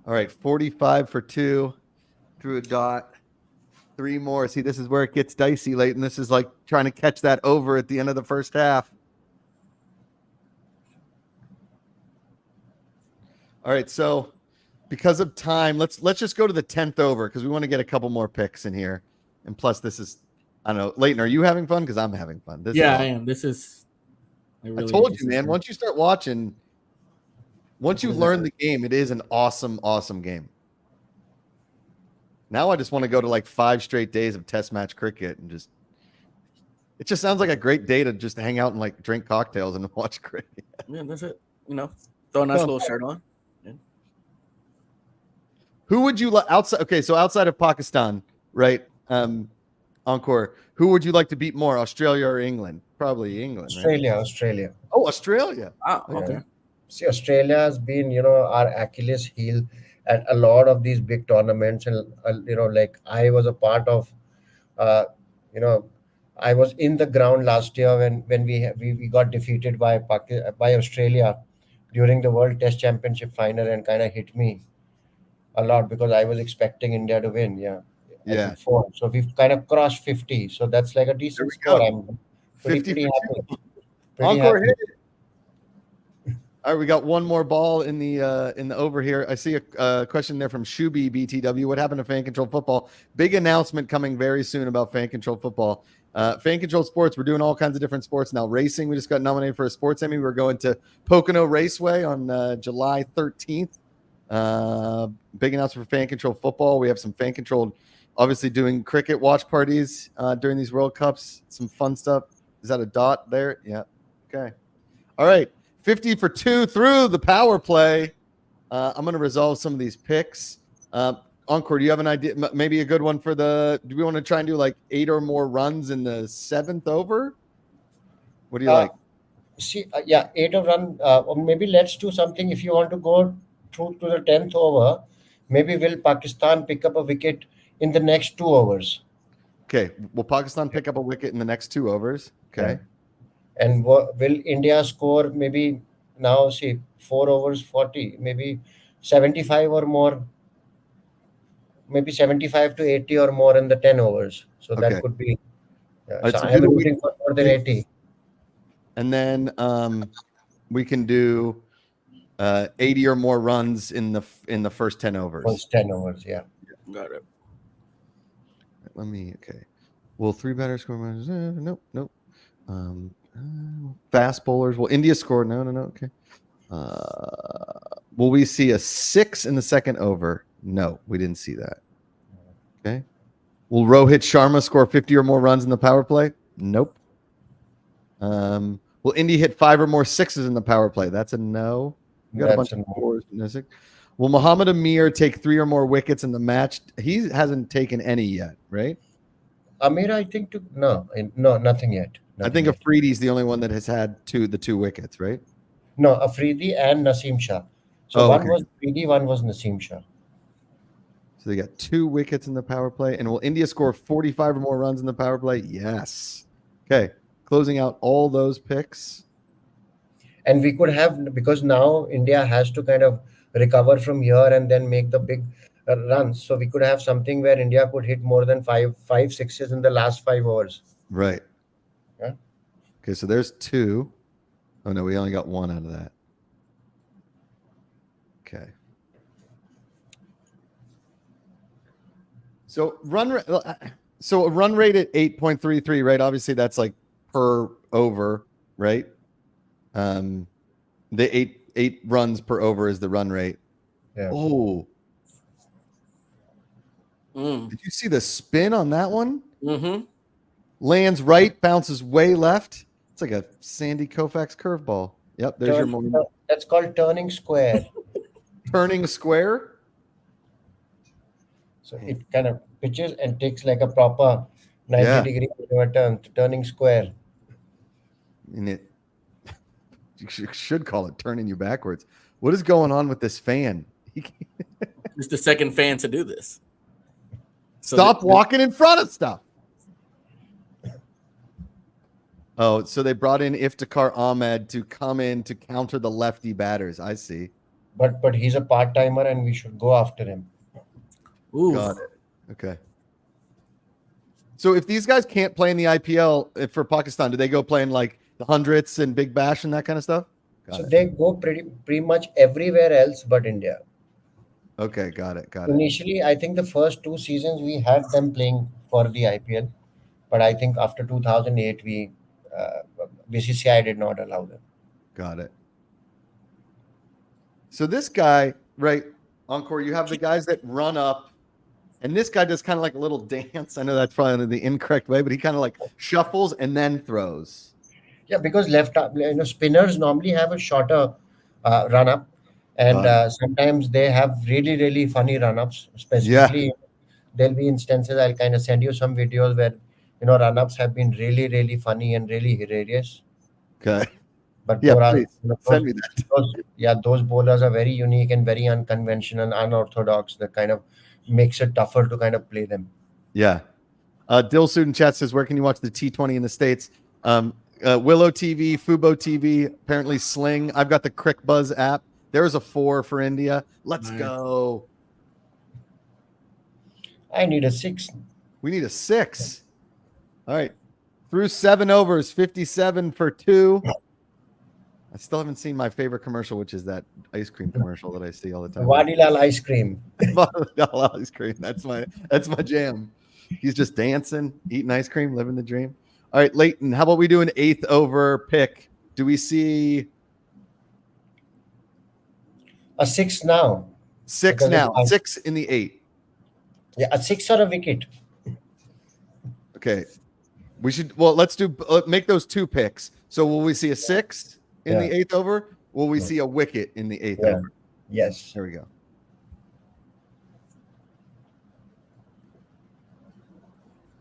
[SPEAKER 1] All right. 45 for 2 through a dot. 3 more. See, this is where it gets dicey, Leighton. This is like trying to catch that over at the end of the first half. All right, so because of time, let's just go to the 10th over because we want to get a couple more picks in here. And plus, this is, I don't know, Leighton, are you having fun? Because I'm having fun.
[SPEAKER 3] I am. This is.
[SPEAKER 1] I told you, man. Once you start watching, once you learn the game, it is an awesome, awesome game. Now I just want to go to like 5 straight days of test match cricket and it just sounds like a great day to just hang out and like drink cocktails and watch cricket.
[SPEAKER 3] Yeah, that's it. Throw a nice little shirt on.
[SPEAKER 1] Who would you like outside? Okay, so outside of Pakistan, right? Encore. Who would you like to beat more, Australia or England? Probably England. Right?
[SPEAKER 2] Australia.
[SPEAKER 1] Oh, Australia.
[SPEAKER 3] Oh, okay.
[SPEAKER 2] See, Australia has been, our Achilles heel, at a lot of these big tournaments, and like I was a part of, uh, you know, I was in the ground last year when we got defeated by Australia during the World Test Championship final, and kind of hit me a lot because I was expecting India to win. Yeah, I
[SPEAKER 1] Yeah.
[SPEAKER 2] think 4. So we've kind of crossed 50. So that's like a decent
[SPEAKER 1] we
[SPEAKER 2] score.
[SPEAKER 1] go.
[SPEAKER 2] I'm pretty
[SPEAKER 1] 50
[SPEAKER 2] pretty
[SPEAKER 1] for
[SPEAKER 2] happy.
[SPEAKER 1] two.
[SPEAKER 2] Pretty
[SPEAKER 1] Encore
[SPEAKER 2] happy.
[SPEAKER 1] hit it. All right, we got one more ball in the over here. I see a question there from Shubi BTW. What happened to Fan Control Football? Big announcement coming very soon about Fan Control Football. Fan Control Sports. We're doing all kinds of different sports now. Racing. We just got nominated for a sports Emmy. We're going to Pocono Raceway on July 13th. Big announcement for Fan Control Football. We have some Fan Control, obviously doing cricket watch parties during these World Cups. Some fun stuff. Is that a dot there? Yeah. Okay. All right. 50 for 2 through the power play. I'm going to resolve some of these picks. Encore, do you have an idea? Maybe a good one for do we want to try and do like 8 or more runs in the 7th over? What do you like?
[SPEAKER 2] See, 8 of run. Or maybe let's do something. If you want to go through to the 10th over, maybe will Pakistan pick up a wicket in the next 2 overs?
[SPEAKER 1] Okay. Will Pakistan pick up a wicket in the next 2 overs? Okay.
[SPEAKER 2] Yeah. And will India score maybe now, see, 4 overs, 40, maybe 75 or more, maybe 75 to 80 or more in the 10 overs. So
[SPEAKER 1] Okay.
[SPEAKER 2] that could be.
[SPEAKER 1] Right,
[SPEAKER 2] so
[SPEAKER 1] so
[SPEAKER 2] I
[SPEAKER 1] do
[SPEAKER 2] am
[SPEAKER 1] the
[SPEAKER 2] rooting for more than 80.
[SPEAKER 1] And then we can do 80 or more runs in the first 10 overs.
[SPEAKER 2] First 10 overs, yeah.
[SPEAKER 3] Got it.
[SPEAKER 1] Let me. Okay. Will 3 batters score? Nope. Fast bowlers. Will India score? No. Okay. Will we see a 6 in the second over? No, we didn't see that. Okay. Will Rohit Sharma score 50 or more runs in the power play? Nope. Will India hit 5 or more sixes in the power play? That's a no. We got a bunch of fours. Will Muhammad Amir take 3 or more wickets in the match? He hasn't taken any yet, right?
[SPEAKER 2] Amir, I think no, nothing yet.
[SPEAKER 1] I think Afridi's the only one that has had the 2 wickets, right?
[SPEAKER 2] No, Afridi and Naseem Shah. So one
[SPEAKER 1] okay.
[SPEAKER 2] was Afridi, one was Naseem Shah.
[SPEAKER 1] So they got 2 wickets in the power play. And will India score 45 or more runs in the power play? Yes. Okay. Closing out all those picks.
[SPEAKER 2] And we could have, because now India has to kind of recover from here and then make the big runs. So we could have something where India could hit more than five sixes in the last 5 overs.
[SPEAKER 1] Right.
[SPEAKER 2] Yeah.
[SPEAKER 1] Okay, so there's 2. Oh no, we only got 1 out of that. Okay. So a run rate at 8.33, right? Obviously that's like per over, right? The 8 runs per over is the run rate.
[SPEAKER 2] Yeah.
[SPEAKER 1] Oh. Did you see the spin on that one?
[SPEAKER 3] Mm-hmm.
[SPEAKER 1] Lands right, bounces way left. It's like a Sandy Koufax curveball. Yep, there's your moment.
[SPEAKER 2] That's called turning square.
[SPEAKER 1] Turning square?
[SPEAKER 2] So it kind of pitches and takes like a proper 90-degree turn, turning square.
[SPEAKER 1] And you should call it turning you backwards. What is going on with this fan?
[SPEAKER 3] It's the second fan to do this.
[SPEAKER 1] Stop walking in front of stuff. Oh, so they brought in Iftikhar Ahmed to come in to counter the lefty batters. I see.
[SPEAKER 2] But he's a part-timer and we should go after him.
[SPEAKER 3] Ooh.
[SPEAKER 1] Got it. Okay. So if these guys can't play in the IPL for Pakistan, do they go play in like the hundreds and Big Bash and that kind of stuff?
[SPEAKER 2] So they go pretty much everywhere else but India.
[SPEAKER 1] Okay, got it.
[SPEAKER 2] Initially, I think the first 2 seasons we had them playing for the IPL, but I think after 2008 BCCI did not allow them.
[SPEAKER 1] Got it. So this guy, right, Encore, you have the guys that run up, and this guy does kind of like a little dance. I know that's probably the incorrect way, but he kind of like shuffles and then throws.
[SPEAKER 2] Yeah, because spinners normally have a shorter run up, and sometimes they have really, really funny run ups. Specifically, there'll be instances. I'll kind of send you some videos where run ups have been really, really funny and really hilarious.
[SPEAKER 1] Okay.
[SPEAKER 2] But
[SPEAKER 1] Yeah,
[SPEAKER 2] those,
[SPEAKER 1] please send me that.
[SPEAKER 2] those bowlers are very unique and very unconventional, unorthodox. That kind of makes it tougher to kind of play them.
[SPEAKER 1] Yeah. Dill Student Chat says, where can you watch the T20 in the States? Willow TV, Fubo TV, apparently Sling. I've got the Crick Buzz app. There's a 4 for India. Let's go.
[SPEAKER 2] I need a 6.
[SPEAKER 1] We need a 6. All right. Through 7 overs, 57 for 2. I still haven't seen my favorite commercial, which is that ice cream commercial that I see all the time.
[SPEAKER 2] Vadilal ice cream.
[SPEAKER 1] Vadilal ice cream. That's my jam. He's just dancing, eating ice cream, living the dream. All right, Leighton, how about we do an 8th over pick? Do we see
[SPEAKER 2] A 6 now.
[SPEAKER 1] 6 now? 6 in the 8.
[SPEAKER 2] Yeah, a 6 or a wicket.
[SPEAKER 1] Okay. We should, well, let's make those 2 picks. So will we see a 6 in the 8th over? Will we see a wicket in the 8th over?
[SPEAKER 2] Yes.
[SPEAKER 1] There we go.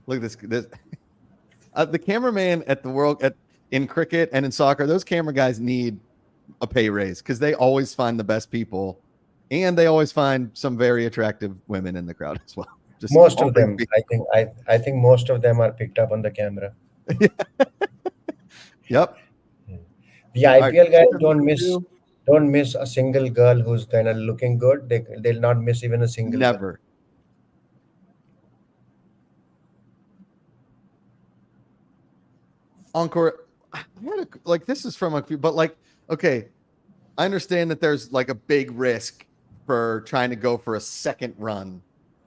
[SPEAKER 1] Look at this. The cameraman at the in cricket and in soccer, those camera guys need a pay raise because they always find the best people, and they always find some very attractive women in the crowd as well. Just
[SPEAKER 2] most of them, I think most of them are picked up on the camera.
[SPEAKER 1] Yep.
[SPEAKER 2] The IPL guys don't miss a single girl who's kind of looking good. They'll not miss even a single.
[SPEAKER 1] Never.
[SPEAKER 2] Girl.
[SPEAKER 1] Encore, like this is from a few, but like, okay, I understand that there's like a big risk for trying to go for a second run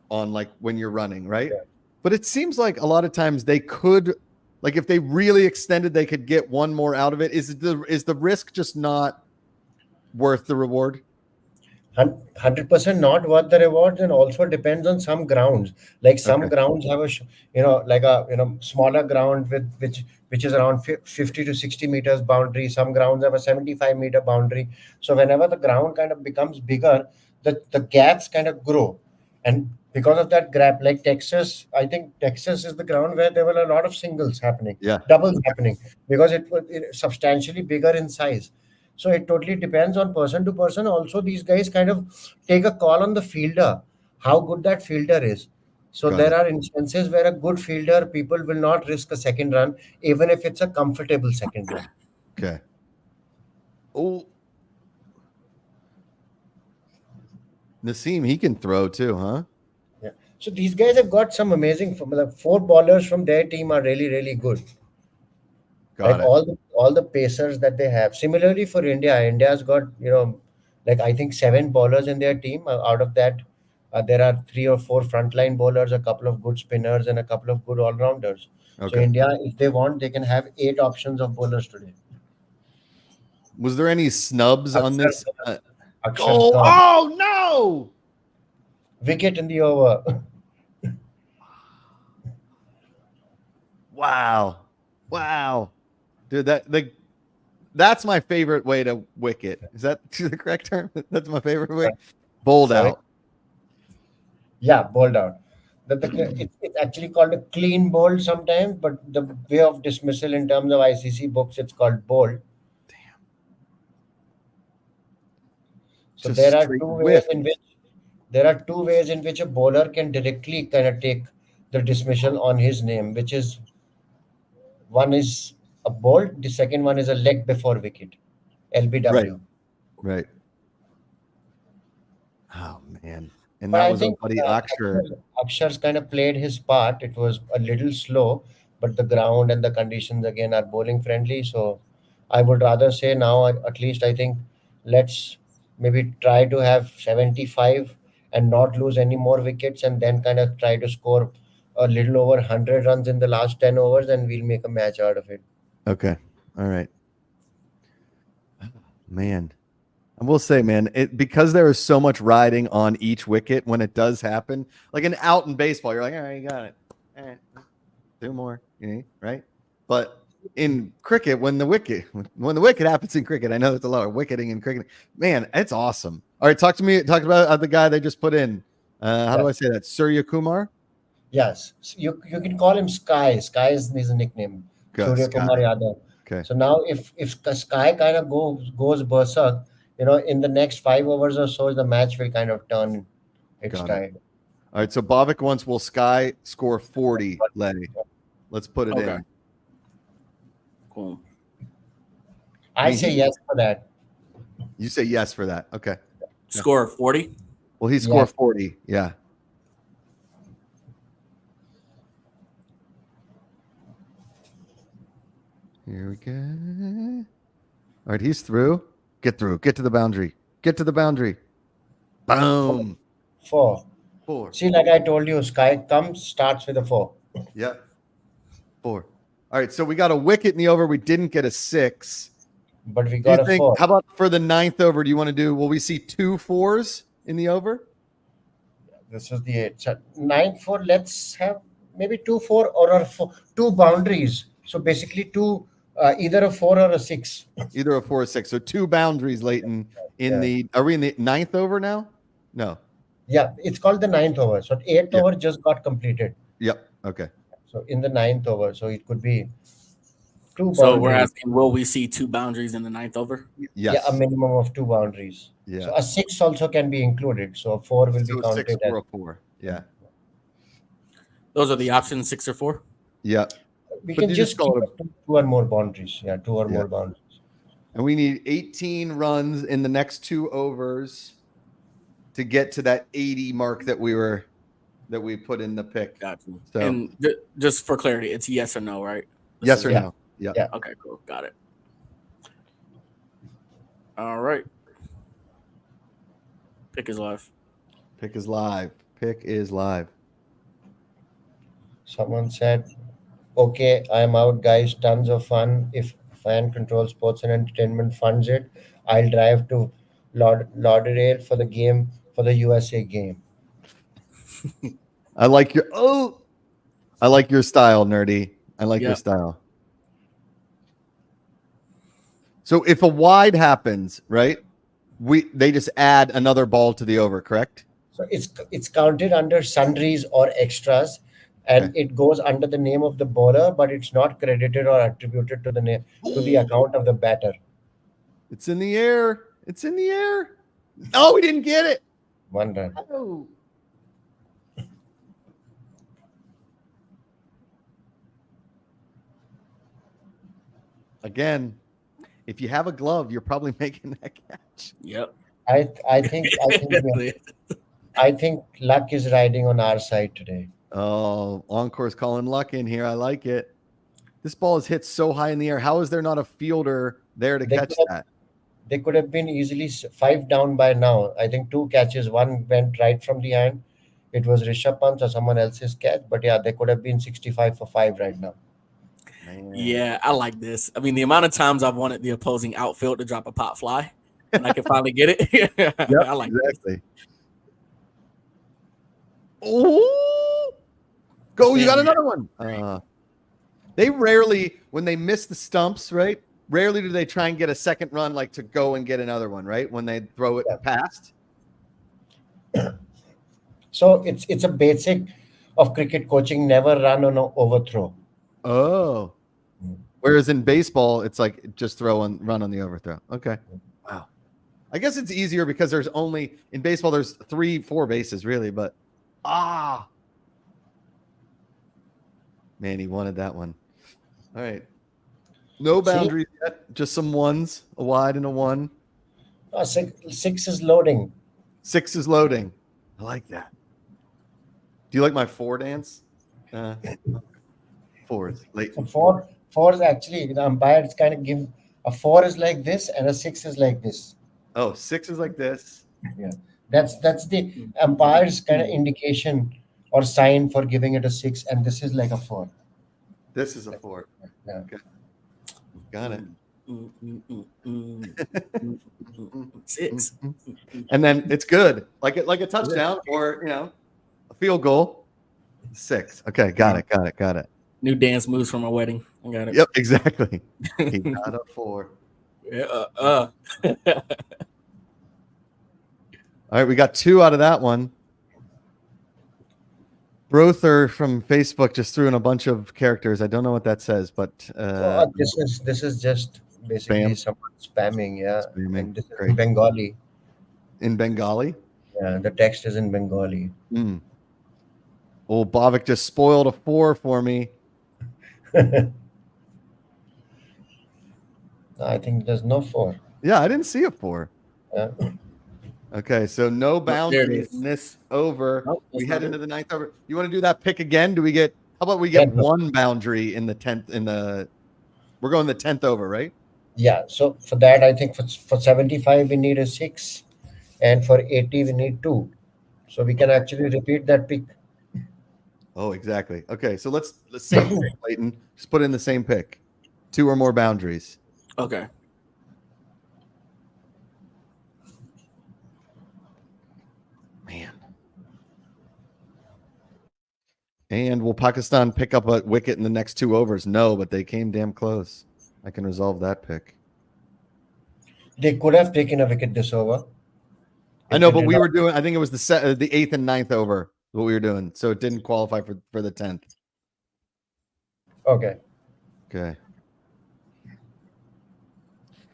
[SPEAKER 1] on like when you're running, right? Yeah. But it seems like a lot of times they could, like if they really extended, they could get one more out of it. Is the risk just not worth the reward?
[SPEAKER 2] 100% not worth the rewards, and also depends on some grounds. Like some grounds have a smaller ground with which is around 50 to 60 meters boundary. Some grounds have a 75-meter boundary. So whenever the ground kind of becomes bigger, the gaps kind of grow, and because of that gap, like Texas, I think Texas is the ground where there were a lot of singles happening, doubles happening, because it was substantially bigger in size. So it totally depends on person to person. Also, these guys kind of take a call on the fielder, how good that fielder is. So there are instances where a good fielder, people will not risk a second run, even if it's a comfortable second run.
[SPEAKER 1] Okay. Oh, Naseem, he can throw too, huh?
[SPEAKER 2] Yeah. So these guys have got some amazing. 4 bowlers from their team are really, really good. All the pacers that they have. Similarly for India's got I think 7 bowlers in their team. Out of that, there are 3 or 4 frontline bowlers, a couple of good spinners, and a couple of good all-rounders. So India, if they want, they can have 8 options of bowlers today.
[SPEAKER 1] Was there any snubs on this?
[SPEAKER 2] Oh
[SPEAKER 1] no!
[SPEAKER 2] Wicket in the over.
[SPEAKER 1] Wow. Dude, that's my favorite way to wicket. Is that the correct term? That's my favorite way. Bowled out.
[SPEAKER 2] Yeah, bowled out. It's actually called a clean bowl sometimes, but the way of dismissal in terms of ICC books, it's called bowled.
[SPEAKER 1] Damn.
[SPEAKER 2] So there are two ways in which a bowler can directly kind of take the dismissal on his name, which is one is a bolt, the second one is a leg before wicket, LBW.
[SPEAKER 1] Right. Oh man. And that was buddy Akshar.
[SPEAKER 2] Akshar's kind of played his part. It was a little slow, but the ground and the conditions again are bowling friendly. So I would rather say now, at least I think, let's maybe try to have 75 and not lose any more wickets, and then kind of try to score a little over 100 runs in the last 10 overs, and we'll make a match out of it.
[SPEAKER 1] Okay. All right. Man. I will say, man, because there is so much riding on each wicket when it does happen, like an out in baseball, you're like, all right, you got it. All right, 2 more, right? But in cricket, when the wicket happens in cricket, I know there's a lot of wicketing in cricket. Man, it's awesome. All right, talk about the guy they just put in. How do I say that? Surya Kumar?
[SPEAKER 2] Yes, you can call him Sky. Sky is his nickname. Surya Kumar Yadav.
[SPEAKER 1] Okay.
[SPEAKER 2] So now if Sky kind of goes berserk, in the next 5 overs or so, the match will kind of turn its
[SPEAKER 1] Got it.
[SPEAKER 2] tide.
[SPEAKER 1] All right. So Bhavik wants, will Sky score 40, Lenny? Let's put it
[SPEAKER 3] Okay.
[SPEAKER 1] in.
[SPEAKER 3] Cool.
[SPEAKER 2] I
[SPEAKER 1] mean,
[SPEAKER 2] say
[SPEAKER 1] he-
[SPEAKER 2] yes for that.
[SPEAKER 1] You say yes for that. Okay.
[SPEAKER 3] Score 40.
[SPEAKER 1] Will he score 40? Yeah. Here we go. All right, he's through. Get through. Get to the boundary. Get to the boundary. Boom.
[SPEAKER 2] 4.
[SPEAKER 1] 4.
[SPEAKER 2] See, like I told you, Sky starts with a 4.
[SPEAKER 1] Yep. 4. All right, so we got a wicket in the over. We didn't get a 6.
[SPEAKER 2] But we
[SPEAKER 1] Do you
[SPEAKER 2] got a
[SPEAKER 1] think?
[SPEAKER 2] 4.
[SPEAKER 1] How about for the 9th over? Do you want to do? Will we see 2 4s in the over?
[SPEAKER 2] This is the 8. So 9-4. Let's have maybe 2-4 or a 4, 2 boundaries. So basically either a 4 or a 6.
[SPEAKER 1] Either a 4 or 6. So 2 boundaries, Leighton. Are we in the 9th over now? No.
[SPEAKER 2] Yeah, it's called the 9th over. So 8th
[SPEAKER 1] Yeah.
[SPEAKER 2] over just got completed.
[SPEAKER 1] Yep. Okay.
[SPEAKER 2] So in the 9th over, so it could be 2
[SPEAKER 3] So we're
[SPEAKER 2] boundaries.
[SPEAKER 3] asking, will we see 2 boundaries in the 9th over?
[SPEAKER 1] Yes.
[SPEAKER 2] Yeah, a minimum of 2 boundaries.
[SPEAKER 1] Yeah.
[SPEAKER 2] So a 6 also can be included. So a 4 will
[SPEAKER 1] So
[SPEAKER 2] be
[SPEAKER 1] a
[SPEAKER 2] counted
[SPEAKER 1] 6
[SPEAKER 2] as.
[SPEAKER 1] or a 4. Yeah.
[SPEAKER 3] Those are the options, 6 or 4.
[SPEAKER 1] Yeah.
[SPEAKER 2] We
[SPEAKER 1] But
[SPEAKER 2] can
[SPEAKER 1] you
[SPEAKER 2] just
[SPEAKER 1] just call
[SPEAKER 2] keep
[SPEAKER 1] it
[SPEAKER 2] it 2 or more boundaries. Yeah, 2 or
[SPEAKER 1] Yeah.
[SPEAKER 2] more boundaries.
[SPEAKER 1] And we need 18 runs in the next 2 overs to get to that 80 mark that we put in the pick.
[SPEAKER 3] Got you.
[SPEAKER 1] So-
[SPEAKER 3] And just for clarity, it's yes or no, right? This
[SPEAKER 1] Yes
[SPEAKER 3] is-
[SPEAKER 1] or
[SPEAKER 2] Yeah.
[SPEAKER 1] no? Yeah.
[SPEAKER 2] Yeah.
[SPEAKER 3] Okay, cool. Got it. All right. Pick is live.
[SPEAKER 1] Pick is live. Pick is live.
[SPEAKER 2] Someone said, okay, I'm out, guys. Tons of fun. If Fan Control Sports and Entertainment funds it, I'll drive to Lauderdale for the USA game.
[SPEAKER 1] I like your style, nerdy. I like your
[SPEAKER 3] Yep.
[SPEAKER 1] style. So if a wide happens, right? They just add another ball to the over, correct?
[SPEAKER 2] So it's counted under sundries or extras, and it goes under the name of the bowler, but it's not credited or attributed to the account of the batter.
[SPEAKER 1] It's in the air. It's in the air. Oh, we didn't get it.
[SPEAKER 2] 1 run.
[SPEAKER 1] Oh. Again, if you have a glove, you're probably making that catch.
[SPEAKER 3] Yep.
[SPEAKER 2] I think luck is riding on our side today.
[SPEAKER 1] Oh, Encore's calling luck in here. I like it. This ball is hit so high in the air. How is there not a fielder there to
[SPEAKER 2] They
[SPEAKER 1] catch
[SPEAKER 2] could
[SPEAKER 1] that?
[SPEAKER 2] They could have been easily 5 down by now. I think 2 catches. One went right from the hand. It was Rishabh Pant or someone else's catch. But yeah, they could have been 65 for 5 right now.
[SPEAKER 1] Man.
[SPEAKER 3] Yeah, I like this. I mean, the amount of times I've wanted the opposing outfield to drop a pop fly, and I can finally get it. I like this.
[SPEAKER 1] Exactly. Oh, go! You got another one. They rarely, when they miss the stumps, right? Rarely do they try and get a second run, like to go and get another one, right? When they throw it past.
[SPEAKER 2] So it's a basic of cricket coaching: never run on an overthrow.
[SPEAKER 1] Oh. Whereas in baseball, it's like just run on the overthrow. Okay. Wow. I guess it's easier because there's only in baseball there's 3-4 bases really, but man, he wanted that one. All right. No boundaries yet, just some ones, a wide and a 1.
[SPEAKER 2] 6 is loading.
[SPEAKER 1] 6 is loading. I like that. Do you like my 4 dance? 4s late.
[SPEAKER 2] So 4 is actually the umpires kind of give a 4 is like this and a 6 is like this.
[SPEAKER 1] Oh, 6 is like this.
[SPEAKER 2] Yeah, that's the umpire's kind of indication or sign for giving it a 6, and this is like a 4.
[SPEAKER 1] This is a 4.
[SPEAKER 2] Yeah.
[SPEAKER 1] Okay. Got it.
[SPEAKER 3] 6.
[SPEAKER 1] And then it's good, like a touchdown or a field goal. 6. Okay, got it.
[SPEAKER 3] New dance moves from a wedding. I got it.
[SPEAKER 1] Yep, exactly. He got a 4.
[SPEAKER 3] Yeah,
[SPEAKER 1] All right, we got 2 out of that one. Brother from Facebook just threw in a bunch of characters. I don't know what that says, but
[SPEAKER 2] This is just basically
[SPEAKER 1] Spam?
[SPEAKER 2] someone spamming, yeah.
[SPEAKER 1] Spamming.
[SPEAKER 2] And this is
[SPEAKER 1] Great.
[SPEAKER 2] in Bengali.
[SPEAKER 1] In Bengali.
[SPEAKER 2] Yeah, the text is in Bengali.
[SPEAKER 1] Old Bavik just spoiled a 4 for me.
[SPEAKER 2] I think there's no 4.
[SPEAKER 1] Yeah, I didn't see a 4.
[SPEAKER 2] Yeah.
[SPEAKER 1] Okay, so no
[SPEAKER 3] there it
[SPEAKER 1] boundaries
[SPEAKER 3] is.
[SPEAKER 1] in this over.
[SPEAKER 3] Nope,
[SPEAKER 1] We
[SPEAKER 3] that's
[SPEAKER 1] head
[SPEAKER 3] not
[SPEAKER 1] into
[SPEAKER 3] it.
[SPEAKER 1] the 9th over. You want to do that pick again? Do we get? How about we get
[SPEAKER 2] Yeah, no.
[SPEAKER 1] 1 boundary in the 10th? We're going the 10th over, right?
[SPEAKER 2] Yeah, so for that, I think for 75, we need a 6. And for 80, we need 2. So we can actually repeat that pick.
[SPEAKER 1] Oh, exactly. Okay, so let's same pick, Clayton. Just put in the same pick. 2 or more boundaries.
[SPEAKER 3] Okay.
[SPEAKER 1] Man. And will Pakistan pick up a wicket in the next 2 overs? No, but they came damn close. I can resolve that pick.
[SPEAKER 2] They could have taken a wicket this over.
[SPEAKER 1] I know, but we were doing. I think it was the 8th and 9th over what we were doing, so it didn't qualify for the 10th.
[SPEAKER 2] Okay.
[SPEAKER 1] Okay.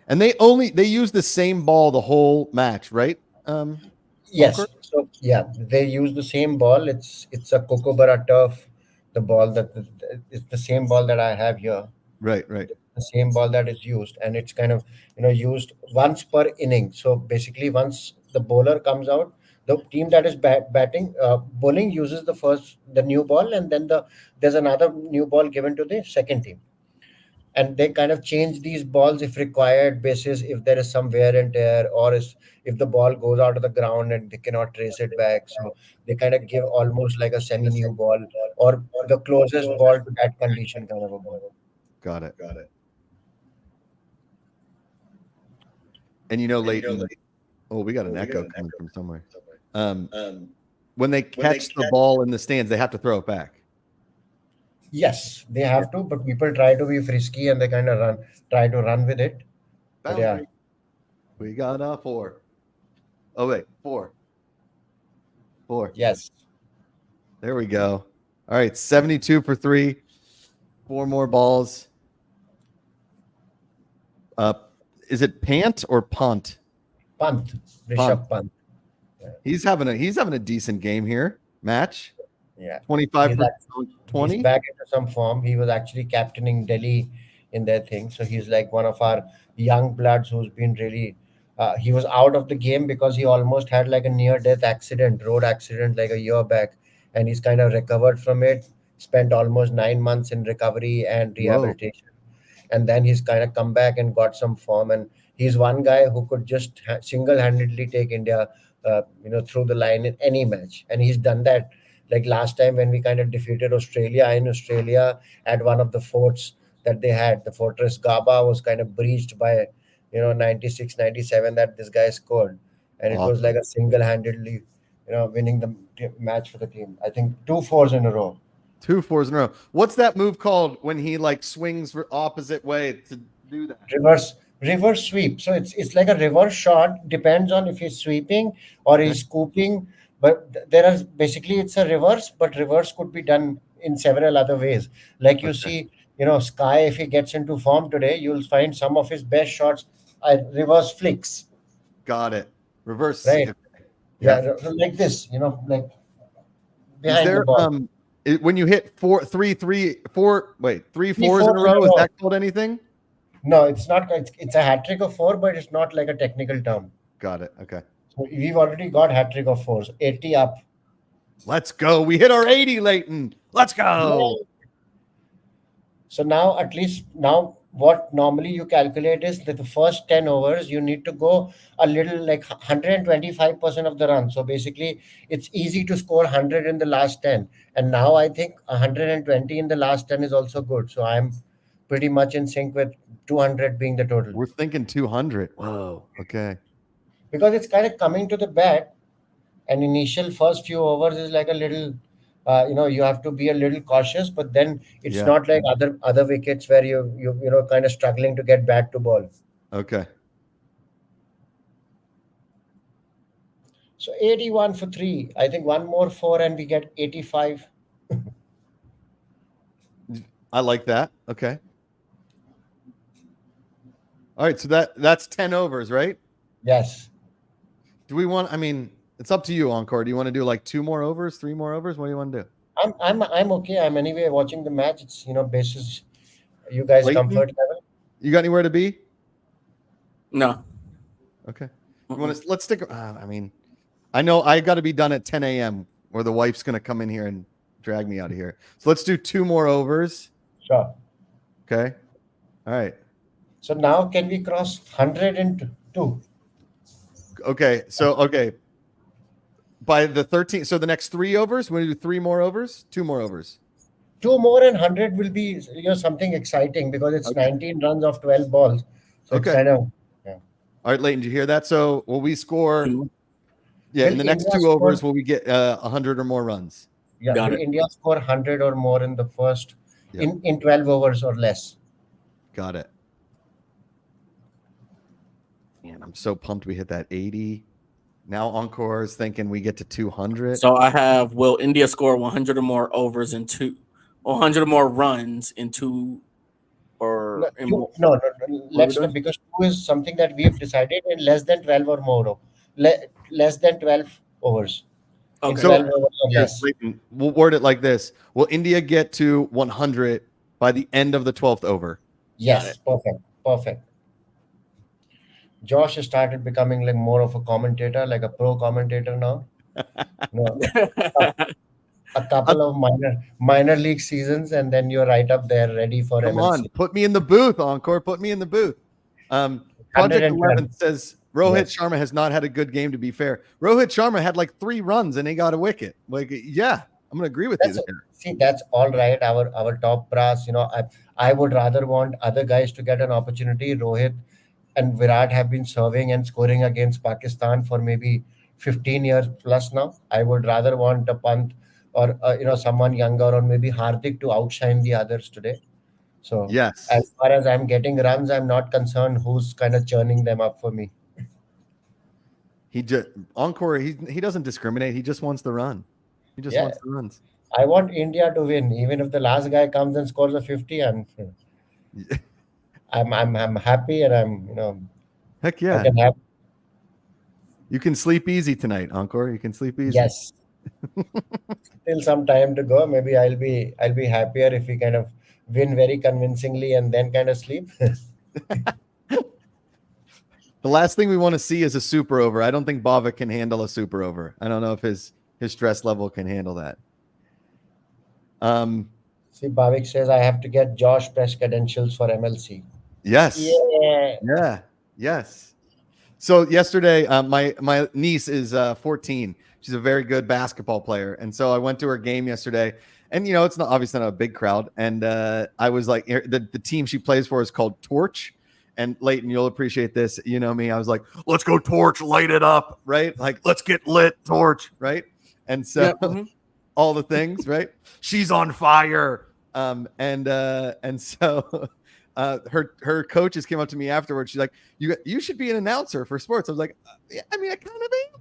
[SPEAKER 1] And they use the same ball the whole match, right?
[SPEAKER 2] Yes.
[SPEAKER 1] Poker?
[SPEAKER 2] So yeah, they use the same ball. It's a Kookaburra turf. The ball it's the same ball that I have here.
[SPEAKER 1] Right.
[SPEAKER 2] The same ball that is used, and it's kind of used once per inning. So basically, once the bowler comes out, the team that is bowling uses the new ball, and then there's another new ball given to the second team. And they kind of change these balls if required basis, if there is some wear and tear, or if the ball goes out of the ground and they cannot trace it back. So they kind of give almost like a semi-new ball, or the closest ball to that condition kind of a ball.
[SPEAKER 1] Got it. And Leighton. Oh, we got an echo coming from somewhere. When they catch the ball in the stands, they have to throw it back.
[SPEAKER 2] Yes, they have to, but people try to be frisky and they kind of try to run with it. But yeah,
[SPEAKER 1] We got a 4. Oh wait, 4.
[SPEAKER 2] Yes.
[SPEAKER 1] There we go. All right, 72 for 3. 4 more balls. Is it Pant or Punt?
[SPEAKER 2] Pant. Rishabh Pant.
[SPEAKER 1] He's having a decent game here. Match.
[SPEAKER 2] Yeah.
[SPEAKER 1] 25 for 20.
[SPEAKER 2] He's back into some form. He was actually captaining Delhi in their thing. So he's like one of our young bloods who's been really he was out of the game because he almost had like a near-death road accident like a year back. And he's kind of recovered from it, spent almost 9 months in recovery and rehabilitation. And then he's kind of come back and got some form. And he's one guy who could just single-handedly take India, through the line in any match. And he's done that. Like last time when we kind of defeated Australia in Australia at one of the forts that they had, the Fortress Gaba was kind of breached by, 96, 97 that this guy scored. And it was like a single-handedly, winning the match for the team. I think 2 4s in a row.
[SPEAKER 1] 2 4s in a row. What's that move called when he like swings opposite way to do that?
[SPEAKER 2] Reverse sweep. So it's like a reverse shot. Depends on if he's sweeping or he's scooping. But it's a reverse, but reverse could be done in several other ways. Like you see, Sky, if he gets into form today, you'll find some of his best shots are reverse flicks.
[SPEAKER 1] Got it. Reverse.
[SPEAKER 2] Right. Yeah. Like this, like behind the ball.
[SPEAKER 1] When you hit 3 4s in a row, is that called anything?
[SPEAKER 2] No, it's not. It's a hat trick of 4, but it's not like a technical term.
[SPEAKER 1] Got it. Okay.
[SPEAKER 2] So we've already got hat trick of 4s, 80 up.
[SPEAKER 1] Let's go. We hit our 80, Leighton. Let's go.
[SPEAKER 2] So now, at least now, what normally you calculate is that the first 10 overs, you need to go a little like 125% of the run. So basically, it's easy to score 100 in the last 10. And now I think 120 in the last 10 is also good. So I'm pretty much in sync with 200 being the total.
[SPEAKER 1] We're thinking 200. Whoa. Okay.
[SPEAKER 2] Because it's kind of coming to the bat, and initial first few overs is like a little, you have to be a little cautious, but then it's not like other wickets where you kind of struggling to get bat to ball.
[SPEAKER 1] Okay.
[SPEAKER 2] So 81 for 3. I think one more 4 and we get 85.
[SPEAKER 1] I like that. Okay. All right. So that's 10 overs, right?
[SPEAKER 2] Yes.
[SPEAKER 1] Do we want? I mean, it's up to you, Encore. Do you want to do like 2 more overs, 3 more overs? What do you want to do?
[SPEAKER 2] I'm okay. I'm anyway watching the match. It's basis you guys
[SPEAKER 1] Leighton?
[SPEAKER 2] comfort level.
[SPEAKER 1] You got anywhere to be?
[SPEAKER 3] No.
[SPEAKER 1] Okay. You want to? Let's stick. I mean, I know I got to be done at 10 a.m. or the wife's gonna come in here and drag me out of here. So let's do 2 more overs.
[SPEAKER 2] Sure.
[SPEAKER 1] Okay. All right.
[SPEAKER 2] So now can we cross 102?
[SPEAKER 1] Okay. So okay. By the 13th, so the next 3 overs, we're gonna do 3 more overs, 2 more overs.
[SPEAKER 2] 2 more and 100 will be something exciting because it's
[SPEAKER 1] Okay.
[SPEAKER 2] 19 runs of 12 balls. So it's
[SPEAKER 1] Okay.
[SPEAKER 2] kind of
[SPEAKER 1] All right, Leighton, did you hear that? So will we score? Yeah, in
[SPEAKER 2] Will
[SPEAKER 1] the next
[SPEAKER 2] India
[SPEAKER 1] 2
[SPEAKER 2] score-
[SPEAKER 1] overs, will we get 100 or more runs?
[SPEAKER 2] yeah.
[SPEAKER 3] Got
[SPEAKER 2] Will
[SPEAKER 3] it.
[SPEAKER 2] India score 100 or more in the first
[SPEAKER 1] Yeah.
[SPEAKER 2] in 12 overs or less?
[SPEAKER 1] Got it. Man, I'm so pumped we hit that 80. Now Encore is thinking we get to 200.
[SPEAKER 3] So I have, will India score 100 or more overs in 100 or more runs in 2 or
[SPEAKER 2] No,
[SPEAKER 3] in more?
[SPEAKER 2] no, let's
[SPEAKER 3] doing?
[SPEAKER 2] not, because 2 is something that we've decided in less than 12 or more. Less than 12 overs. In
[SPEAKER 3] Okay.
[SPEAKER 2] 12 overs or
[SPEAKER 1] Here,
[SPEAKER 2] less.
[SPEAKER 1] Leighton, we'll word it like this. Will India get to 100 by the end of the 12th over?
[SPEAKER 2] Yes, perfect. Josh has started becoming like more of a commentator, like a pro commentator now. No, a couple of minor league seasons, and then you're right up there, ready for
[SPEAKER 1] Come
[SPEAKER 2] MLC.
[SPEAKER 1] on, put me in the booth, Encore. Put me in the booth. Project
[SPEAKER 2] 110.
[SPEAKER 1] 11 says Rohit
[SPEAKER 2] Yes.
[SPEAKER 1] Sharma has not had a good game, to be fair. Rohit Sharma had like 3 runs and he got a wicket. Like, yeah, I'm going to agree with you there.
[SPEAKER 2] See, that's all right. Our top brass, I would rather want other guys to get an opportunity. Rohit and Virat have been serving and scoring against Pakistan for maybe 15 years plus now. I would rather want a Pant or someone younger, or maybe Hardik to outshine the others today. So
[SPEAKER 1] Yes.
[SPEAKER 2] as far as I'm getting runs, I'm not concerned who's kind of churning them up for me.
[SPEAKER 1] He just Encore, he doesn't discriminate. He just wants the run. He just
[SPEAKER 2] Yeah.
[SPEAKER 1] wants the runs.
[SPEAKER 2] I want India to win, even if the last guy comes and scores a 50. I'm happy, and
[SPEAKER 1] Heck
[SPEAKER 2] I
[SPEAKER 1] yeah.
[SPEAKER 2] can have
[SPEAKER 1] You can sleep easy tonight, Encore. You can sleep easy.
[SPEAKER 2] yes. Still some time to go. Maybe I'll be happier if we kind of win very convincingly and then kind of sleep.
[SPEAKER 1] The last thing we want to see is a super over. I don't think Bhavik can handle a super over. I don't know if his stress level can handle that.
[SPEAKER 2] See, Bhavik says I have to get Josh press credentials for MLC.
[SPEAKER 1] Yes.
[SPEAKER 2] Yeah.
[SPEAKER 1] Yes. So yesterday, my niece is 14. She's a very good basketball player, and so I went to her game yesterday. And it's not obviously not a big crowd. And I was like, the team she plays for is called Torch. And Leighton, you'll appreciate this. You know me. I was like, let's go Torch, light it up, right? Like, let's get lit, Torch, right? And so all the things, right? She's on fire. And so her coaches came up to me afterwards. She's like, you should be an announcer for sports. I was like, yeah, I mean, I kind of am.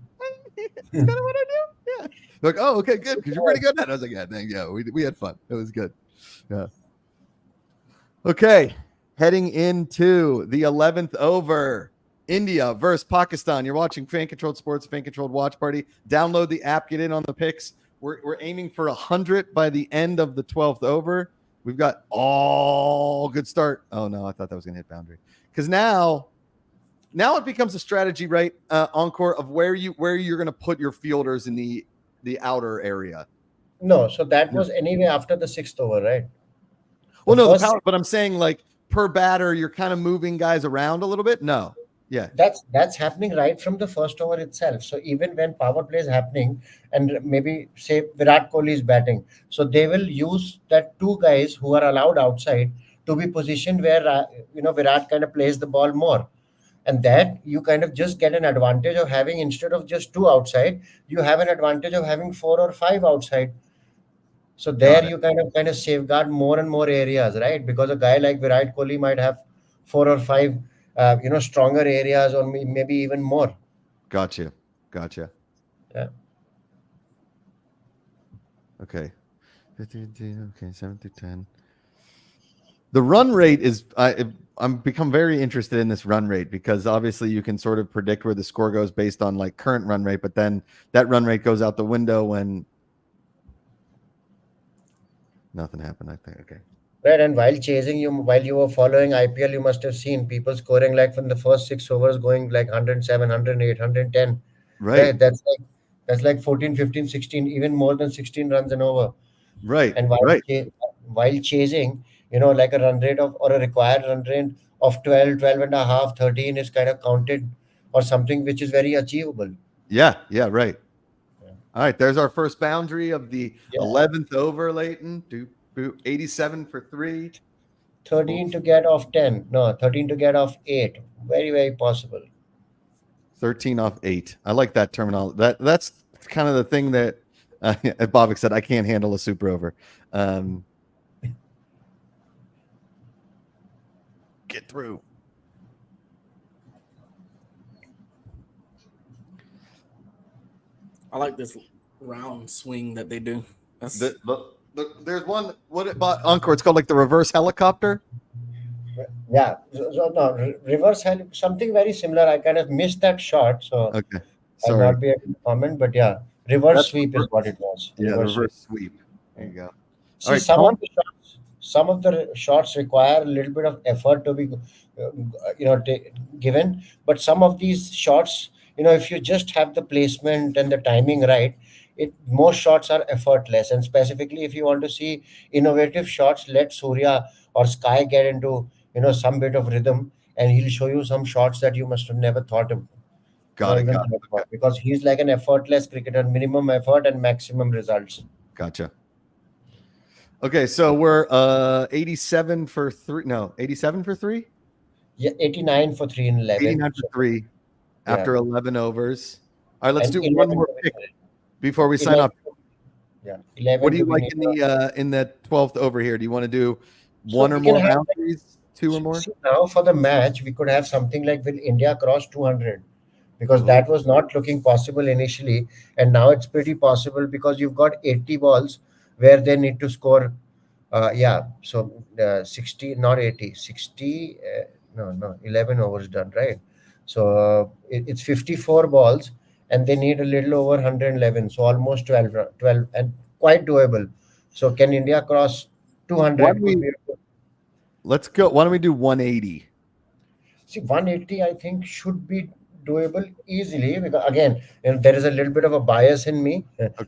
[SPEAKER 1] It's kind of what I do. Yeah. They're like, oh, okay, good, because you're pretty good at it. I was like, yeah, we had fun. It was good. Yeah. Okay. Heading into the 11th over, India versus Pakistan. You're watching Fan Controlled Sports, Fan Controlled Watch Party. Download the app, get in on the picks. We're aiming for 100 by the end of the 12th over. We've got all good start. Oh no, I thought that was going to hit boundary. Because now it becomes a strategy, right? Encore of where you're going to put your fielders in the outer area.
[SPEAKER 2] No, so that was anyway after the 6th over, right?
[SPEAKER 1] Well, no,
[SPEAKER 2] first-
[SPEAKER 1] the power, but I'm saying like per batter, you're kind of moving guys around a little bit. No. Yeah.
[SPEAKER 2] That's happening right from the first over itself. So even when power play is happening, and maybe say Virat Kohli is batting, so they will use that 2 guys who are allowed outside to be positioned where Virat kind of plays the ball more, and that you kind of just get an advantage of having, instead of just 2 outside, you have an advantage of having 4 or 5 outside. So there you kind of safeguard more and more areas, right? Because a guy like Virat Kohli might have 4 or 5 stronger areas, or maybe even more.
[SPEAKER 1] Gotcha.
[SPEAKER 2] Yeah.
[SPEAKER 1] Okay. Okay, 7 through 10. The run rate is I'm become very interested in this run rate because obviously you can sort of predict where the score goes based on like current run rate, but then that run rate goes out the window when nothing happened. I think okay.
[SPEAKER 2] Right, and while you were following IPL, you must have seen people scoring like from the first 6 overs going like 107, 108, 110.
[SPEAKER 1] Right.
[SPEAKER 2] Right, that's like 14, 15, 16, even more than 16 runs an over.
[SPEAKER 1] Right.
[SPEAKER 2] And
[SPEAKER 1] Right.
[SPEAKER 2] while chasing, like a run rate of or a required run rate of 12, 12 and a half, 13 is kind of counted or something which is very achievable.
[SPEAKER 1] Yeah, right.
[SPEAKER 2] Yeah.
[SPEAKER 1] All right, there's our first boundary of the
[SPEAKER 2] Yeah.
[SPEAKER 1] 11th over, Leighton. 87 for 3.
[SPEAKER 2] 13 to get off 10. No, 13 to get off 8. Very, very possible.
[SPEAKER 1] 13 off 8. I like that terminology. That's kind of the thing that Bobik said, I can't handle a super over. Get through.
[SPEAKER 3] I like this round swing that they do. That's
[SPEAKER 1] There's one. What about Encore? It's called like the reverse helicopter.
[SPEAKER 2] Yeah. So no, reverse something very similar. I kind of missed that shot, so
[SPEAKER 1] Okay,
[SPEAKER 2] I'll
[SPEAKER 1] sorry.
[SPEAKER 2] not be able to comment. But yeah, reverse
[SPEAKER 1] That's
[SPEAKER 2] sweep is what it was.
[SPEAKER 1] Yeah,
[SPEAKER 2] Reverse sweep.
[SPEAKER 1] reverse sweep. There you go.
[SPEAKER 2] See,
[SPEAKER 1] All right,
[SPEAKER 2] some of the shots require a little bit of effort to be, given. But some of these shots, if you just have the placement and the timing right, most shots are effortless. And specifically, if you want to see innovative shots, let Surya or Sky get into some bit of rhythm, and he'll show you some shots that you must have never thought of.
[SPEAKER 1] Got it.
[SPEAKER 2] Because he's like an effortless cricketer, minimum effort and maximum results.
[SPEAKER 1] Gotcha. Okay, so we're 87 for 3. No, 87 for 3?
[SPEAKER 2] Yeah, 89 for 3 in 11.
[SPEAKER 1] 89 for 3 after 11 overs. All right, let's
[SPEAKER 2] And
[SPEAKER 1] do one
[SPEAKER 2] 11
[SPEAKER 1] more pick before we sign
[SPEAKER 2] 11
[SPEAKER 1] off.
[SPEAKER 2] Yeah, 11.
[SPEAKER 1] What do you
[SPEAKER 2] to
[SPEAKER 1] like
[SPEAKER 2] win
[SPEAKER 1] in the 12th over here? Do you want to do
[SPEAKER 2] So
[SPEAKER 1] one or
[SPEAKER 2] we can
[SPEAKER 1] more
[SPEAKER 2] have,
[SPEAKER 1] boundaries, 2 or more?
[SPEAKER 2] See, now for the match, we could have something like will India cross 200? Because that was not looking possible initially, and now it's pretty possible because you've got 80 balls where they need to score. 60, not 80, 60. No, 11 overs done, right? So it's 54 balls, and they need a little over 111, so almost 12, and quite doable. So can India cross 200?
[SPEAKER 1] Let's go. Why don't we do 180?
[SPEAKER 2] See, 180, I think, should be doable easily because again, there is a little bit of a bias in me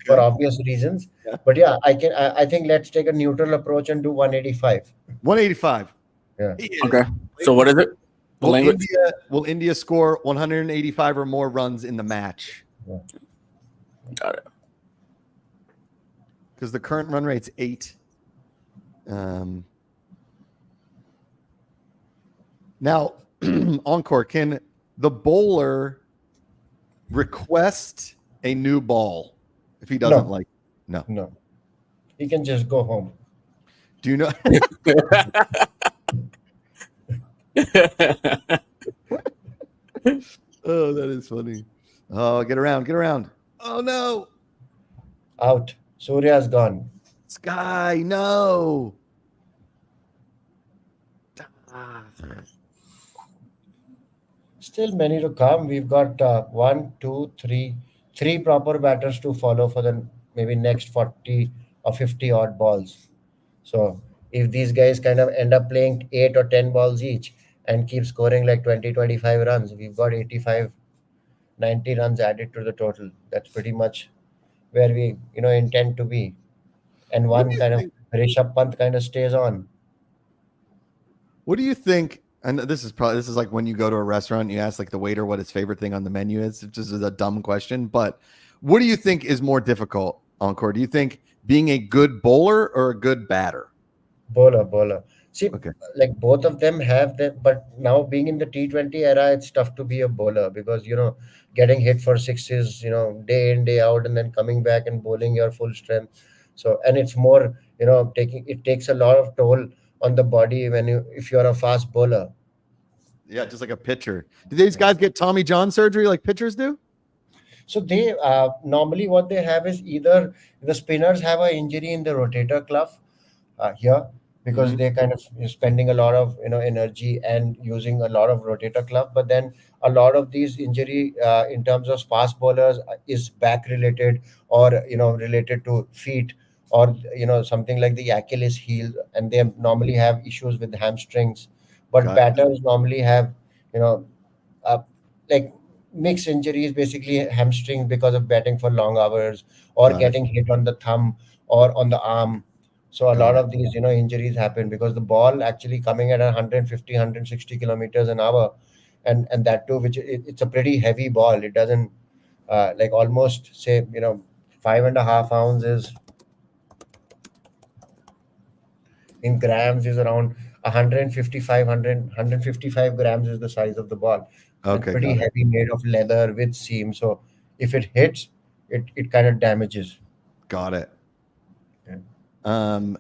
[SPEAKER 2] for obvious reasons.
[SPEAKER 1] Yeah.
[SPEAKER 2] But yeah, I think let's take a neutral approach and do 185.
[SPEAKER 1] 185.
[SPEAKER 2] Yeah.
[SPEAKER 3] okay. So what is it?
[SPEAKER 1] Will India score 185 or more runs in the match?
[SPEAKER 2] Yeah.
[SPEAKER 3] Got it.
[SPEAKER 1] Because the current run rate's 8. Now, Encore, can the bowler request a new ball if he doesn't like? No.
[SPEAKER 2] He can just go home.
[SPEAKER 1] Do you know? Oh, that is funny. Oh, get around. Oh, no.
[SPEAKER 2] Out. Surya's gone.
[SPEAKER 1] Sky, no.
[SPEAKER 2] Still many to come. We've got 1, 2, 3 proper batters to follow for the maybe next 40 or 50 odd balls. So if these guys kind of end up playing 8 or 10 balls each and keep scoring like 20, 25 runs, we've got 85, 90 runs added to the total. That's pretty much where we intend to be. And one kind of Rishabh Pant kind of stays on.
[SPEAKER 1] What do you think? And this is like when you go to a restaurant and you ask like the waiter what his favorite thing on the menu is. It just is a dumb question, but what do you think is more difficult, Encore? Do you think being a good bowler or a good batter?
[SPEAKER 2] Bowler. See, like both of them have that, but now being in the T20 era, it's tough to be a bowler because getting hit for sixes, day in day out, and then coming back and bowling your full strength. So, and it's more, it takes a lot of toll on the body if you're a fast bowler.
[SPEAKER 1] Yeah, just like a pitcher. Do these guys get Tommy John surgery like pitchers do?
[SPEAKER 2] So they normally what they have is either the spinners have an injury in the rotator cuff here because
[SPEAKER 1] Mhm.
[SPEAKER 2] they kind of spending a lot of energy and using a lot of rotator cuff. But then a lot of these injury in terms of fast bowlers is back related, or related to feet, or something like the Achilles heel, and they normally have issues with hamstrings. But
[SPEAKER 1] Got
[SPEAKER 2] batters normally have you know uh, like mixed injuries, basically hamstrings because of batting for long hours, or
[SPEAKER 1] got it.
[SPEAKER 2] getting hit on the thumb or on the arm. So a
[SPEAKER 1] Got
[SPEAKER 2] lot
[SPEAKER 1] it.
[SPEAKER 2] of these injuries happen because the ball actually coming at 150 160 kilometers an hour, and that too, which it's a pretty heavy ball. It doesn't like almost say 5.5 ounces in grams is around 155 155 grams is the size of the ball, and
[SPEAKER 1] Okay,
[SPEAKER 2] pretty
[SPEAKER 1] got it.
[SPEAKER 2] heavy, made of leather with seam. So if it hits, it kind of damages.
[SPEAKER 1] Got it.
[SPEAKER 2] Yeah.
[SPEAKER 1] Um,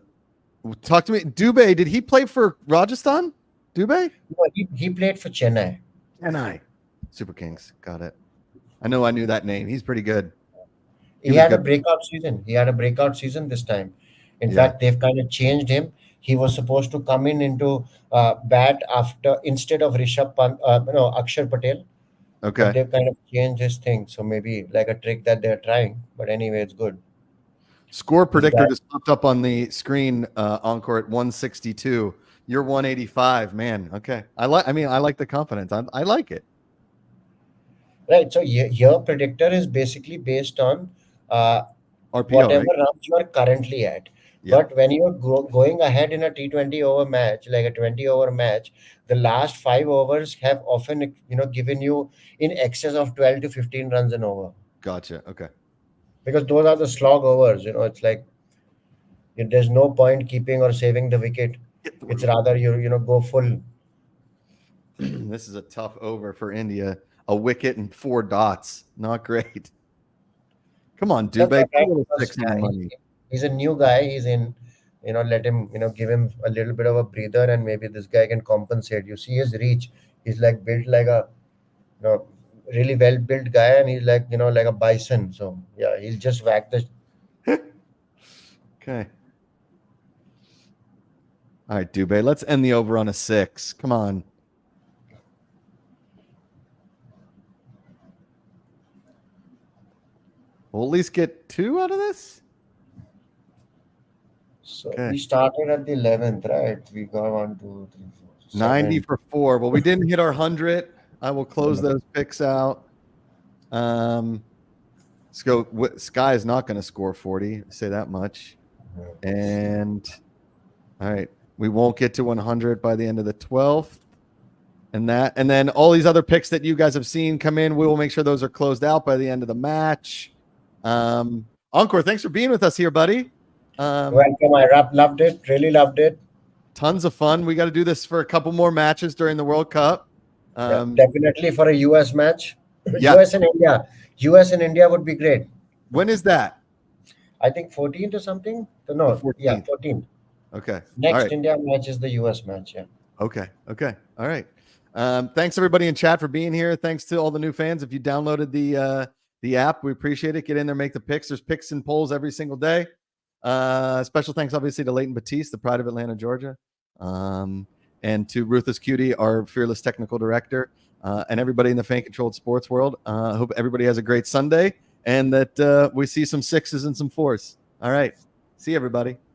[SPEAKER 1] talk to me. Dubey, did he play for Rajasthan? Dubey?
[SPEAKER 2] No, he played for Chennai.
[SPEAKER 1] Chennai. Super Kings. Got it. I knew that name. He's pretty good. He
[SPEAKER 2] He
[SPEAKER 1] was
[SPEAKER 2] had a
[SPEAKER 1] good.
[SPEAKER 2] breakout season. He had a breakout season this time. In
[SPEAKER 1] Yeah.
[SPEAKER 2] fact, they've kind of changed him. He was supposed to come in into bat after, instead of Rishabh Pant, no, Akshar Patel, but
[SPEAKER 1] Okay.
[SPEAKER 2] they've kind of changed his thing. So maybe like a trick that they're trying. But anyway, it's good.
[SPEAKER 1] Score
[SPEAKER 2] This
[SPEAKER 1] predictor
[SPEAKER 2] guy,
[SPEAKER 1] just popped up on the screen, Encore at 162. You're 185, man. Okay. I like the confidence. I like it.
[SPEAKER 2] right? So your predictor is basically based on uh,
[SPEAKER 1] RPO,
[SPEAKER 2] whatever
[SPEAKER 1] right?
[SPEAKER 2] runs you are currently at.
[SPEAKER 1] Yeah.
[SPEAKER 2] But when you're going ahead in a T20 over match, like a 20 over match, the last 5 overs have often, given you in excess of 12 to 15 runs an over,
[SPEAKER 1] Gotcha. Okay.
[SPEAKER 2] because those are the slog overs. It's like there's no point keeping or saving the wicket. It's rather you go full.
[SPEAKER 1] This is a tough over for India. A wicket and 4 dots. Not great. Come on,
[SPEAKER 2] That's
[SPEAKER 1] Dubey.
[SPEAKER 2] all
[SPEAKER 1] Put a
[SPEAKER 2] right.
[SPEAKER 1] little
[SPEAKER 2] Because,
[SPEAKER 1] six in the money.
[SPEAKER 2] he's a new guy. He's in, let him, give him a little bit of a breather, and maybe this guy can compensate. You see his reach. He's like built like a, you know, really well built guy, and he's like, like a bison. So yeah, he'll just whack the.
[SPEAKER 1] Okay. All right, Dubey. Let's end the over on a 6. Come on. We'll at least get 2 out of this.
[SPEAKER 2] So
[SPEAKER 1] Okay.
[SPEAKER 2] we started at the 11th, right? We got 1, 2, 3, 4,
[SPEAKER 1] 90
[SPEAKER 2] 7.
[SPEAKER 1] for 4. Well, we didn't hit our 100. I will close those picks out. Let's go. Sky is not going to score 40. Say that much. And all right, we won't get to 100 by the end of the 12th. And then all these other picks that you guys have seen come in, we will make sure those are closed out by the end of the match. Encore, thanks for being with us here, buddy.
[SPEAKER 2] Welcome. I loved it. Really loved it.
[SPEAKER 1] Tons of fun. We got to do this for a couple more matches during the World Cup.
[SPEAKER 2] Yeah, definitely for a US match.
[SPEAKER 1] Yeah.
[SPEAKER 2] US and India. US and India would be great.
[SPEAKER 1] When is that?
[SPEAKER 2] I think 14th or something. No,
[SPEAKER 1] The 14th.
[SPEAKER 2] yeah, 14th.
[SPEAKER 1] Okay.
[SPEAKER 2] Next
[SPEAKER 1] All right.
[SPEAKER 2] India match is the US match. Yeah.
[SPEAKER 1] Okay. All right. Thanks everybody in chat for being here. Thanks to all the new fans. If you downloaded the app, we appreciate it. Get in there, make the picks. There's picks and polls every single day. Special thanks, obviously, to Leighton Batiste, the pride of Atlanta, Georgia, and to Ruthless Cutie, our fearless technical director, and everybody in the fan-controlled sports world. I hope everybody has a great Sunday, and that we see some 6s and some 4s. All right. See you, everybody.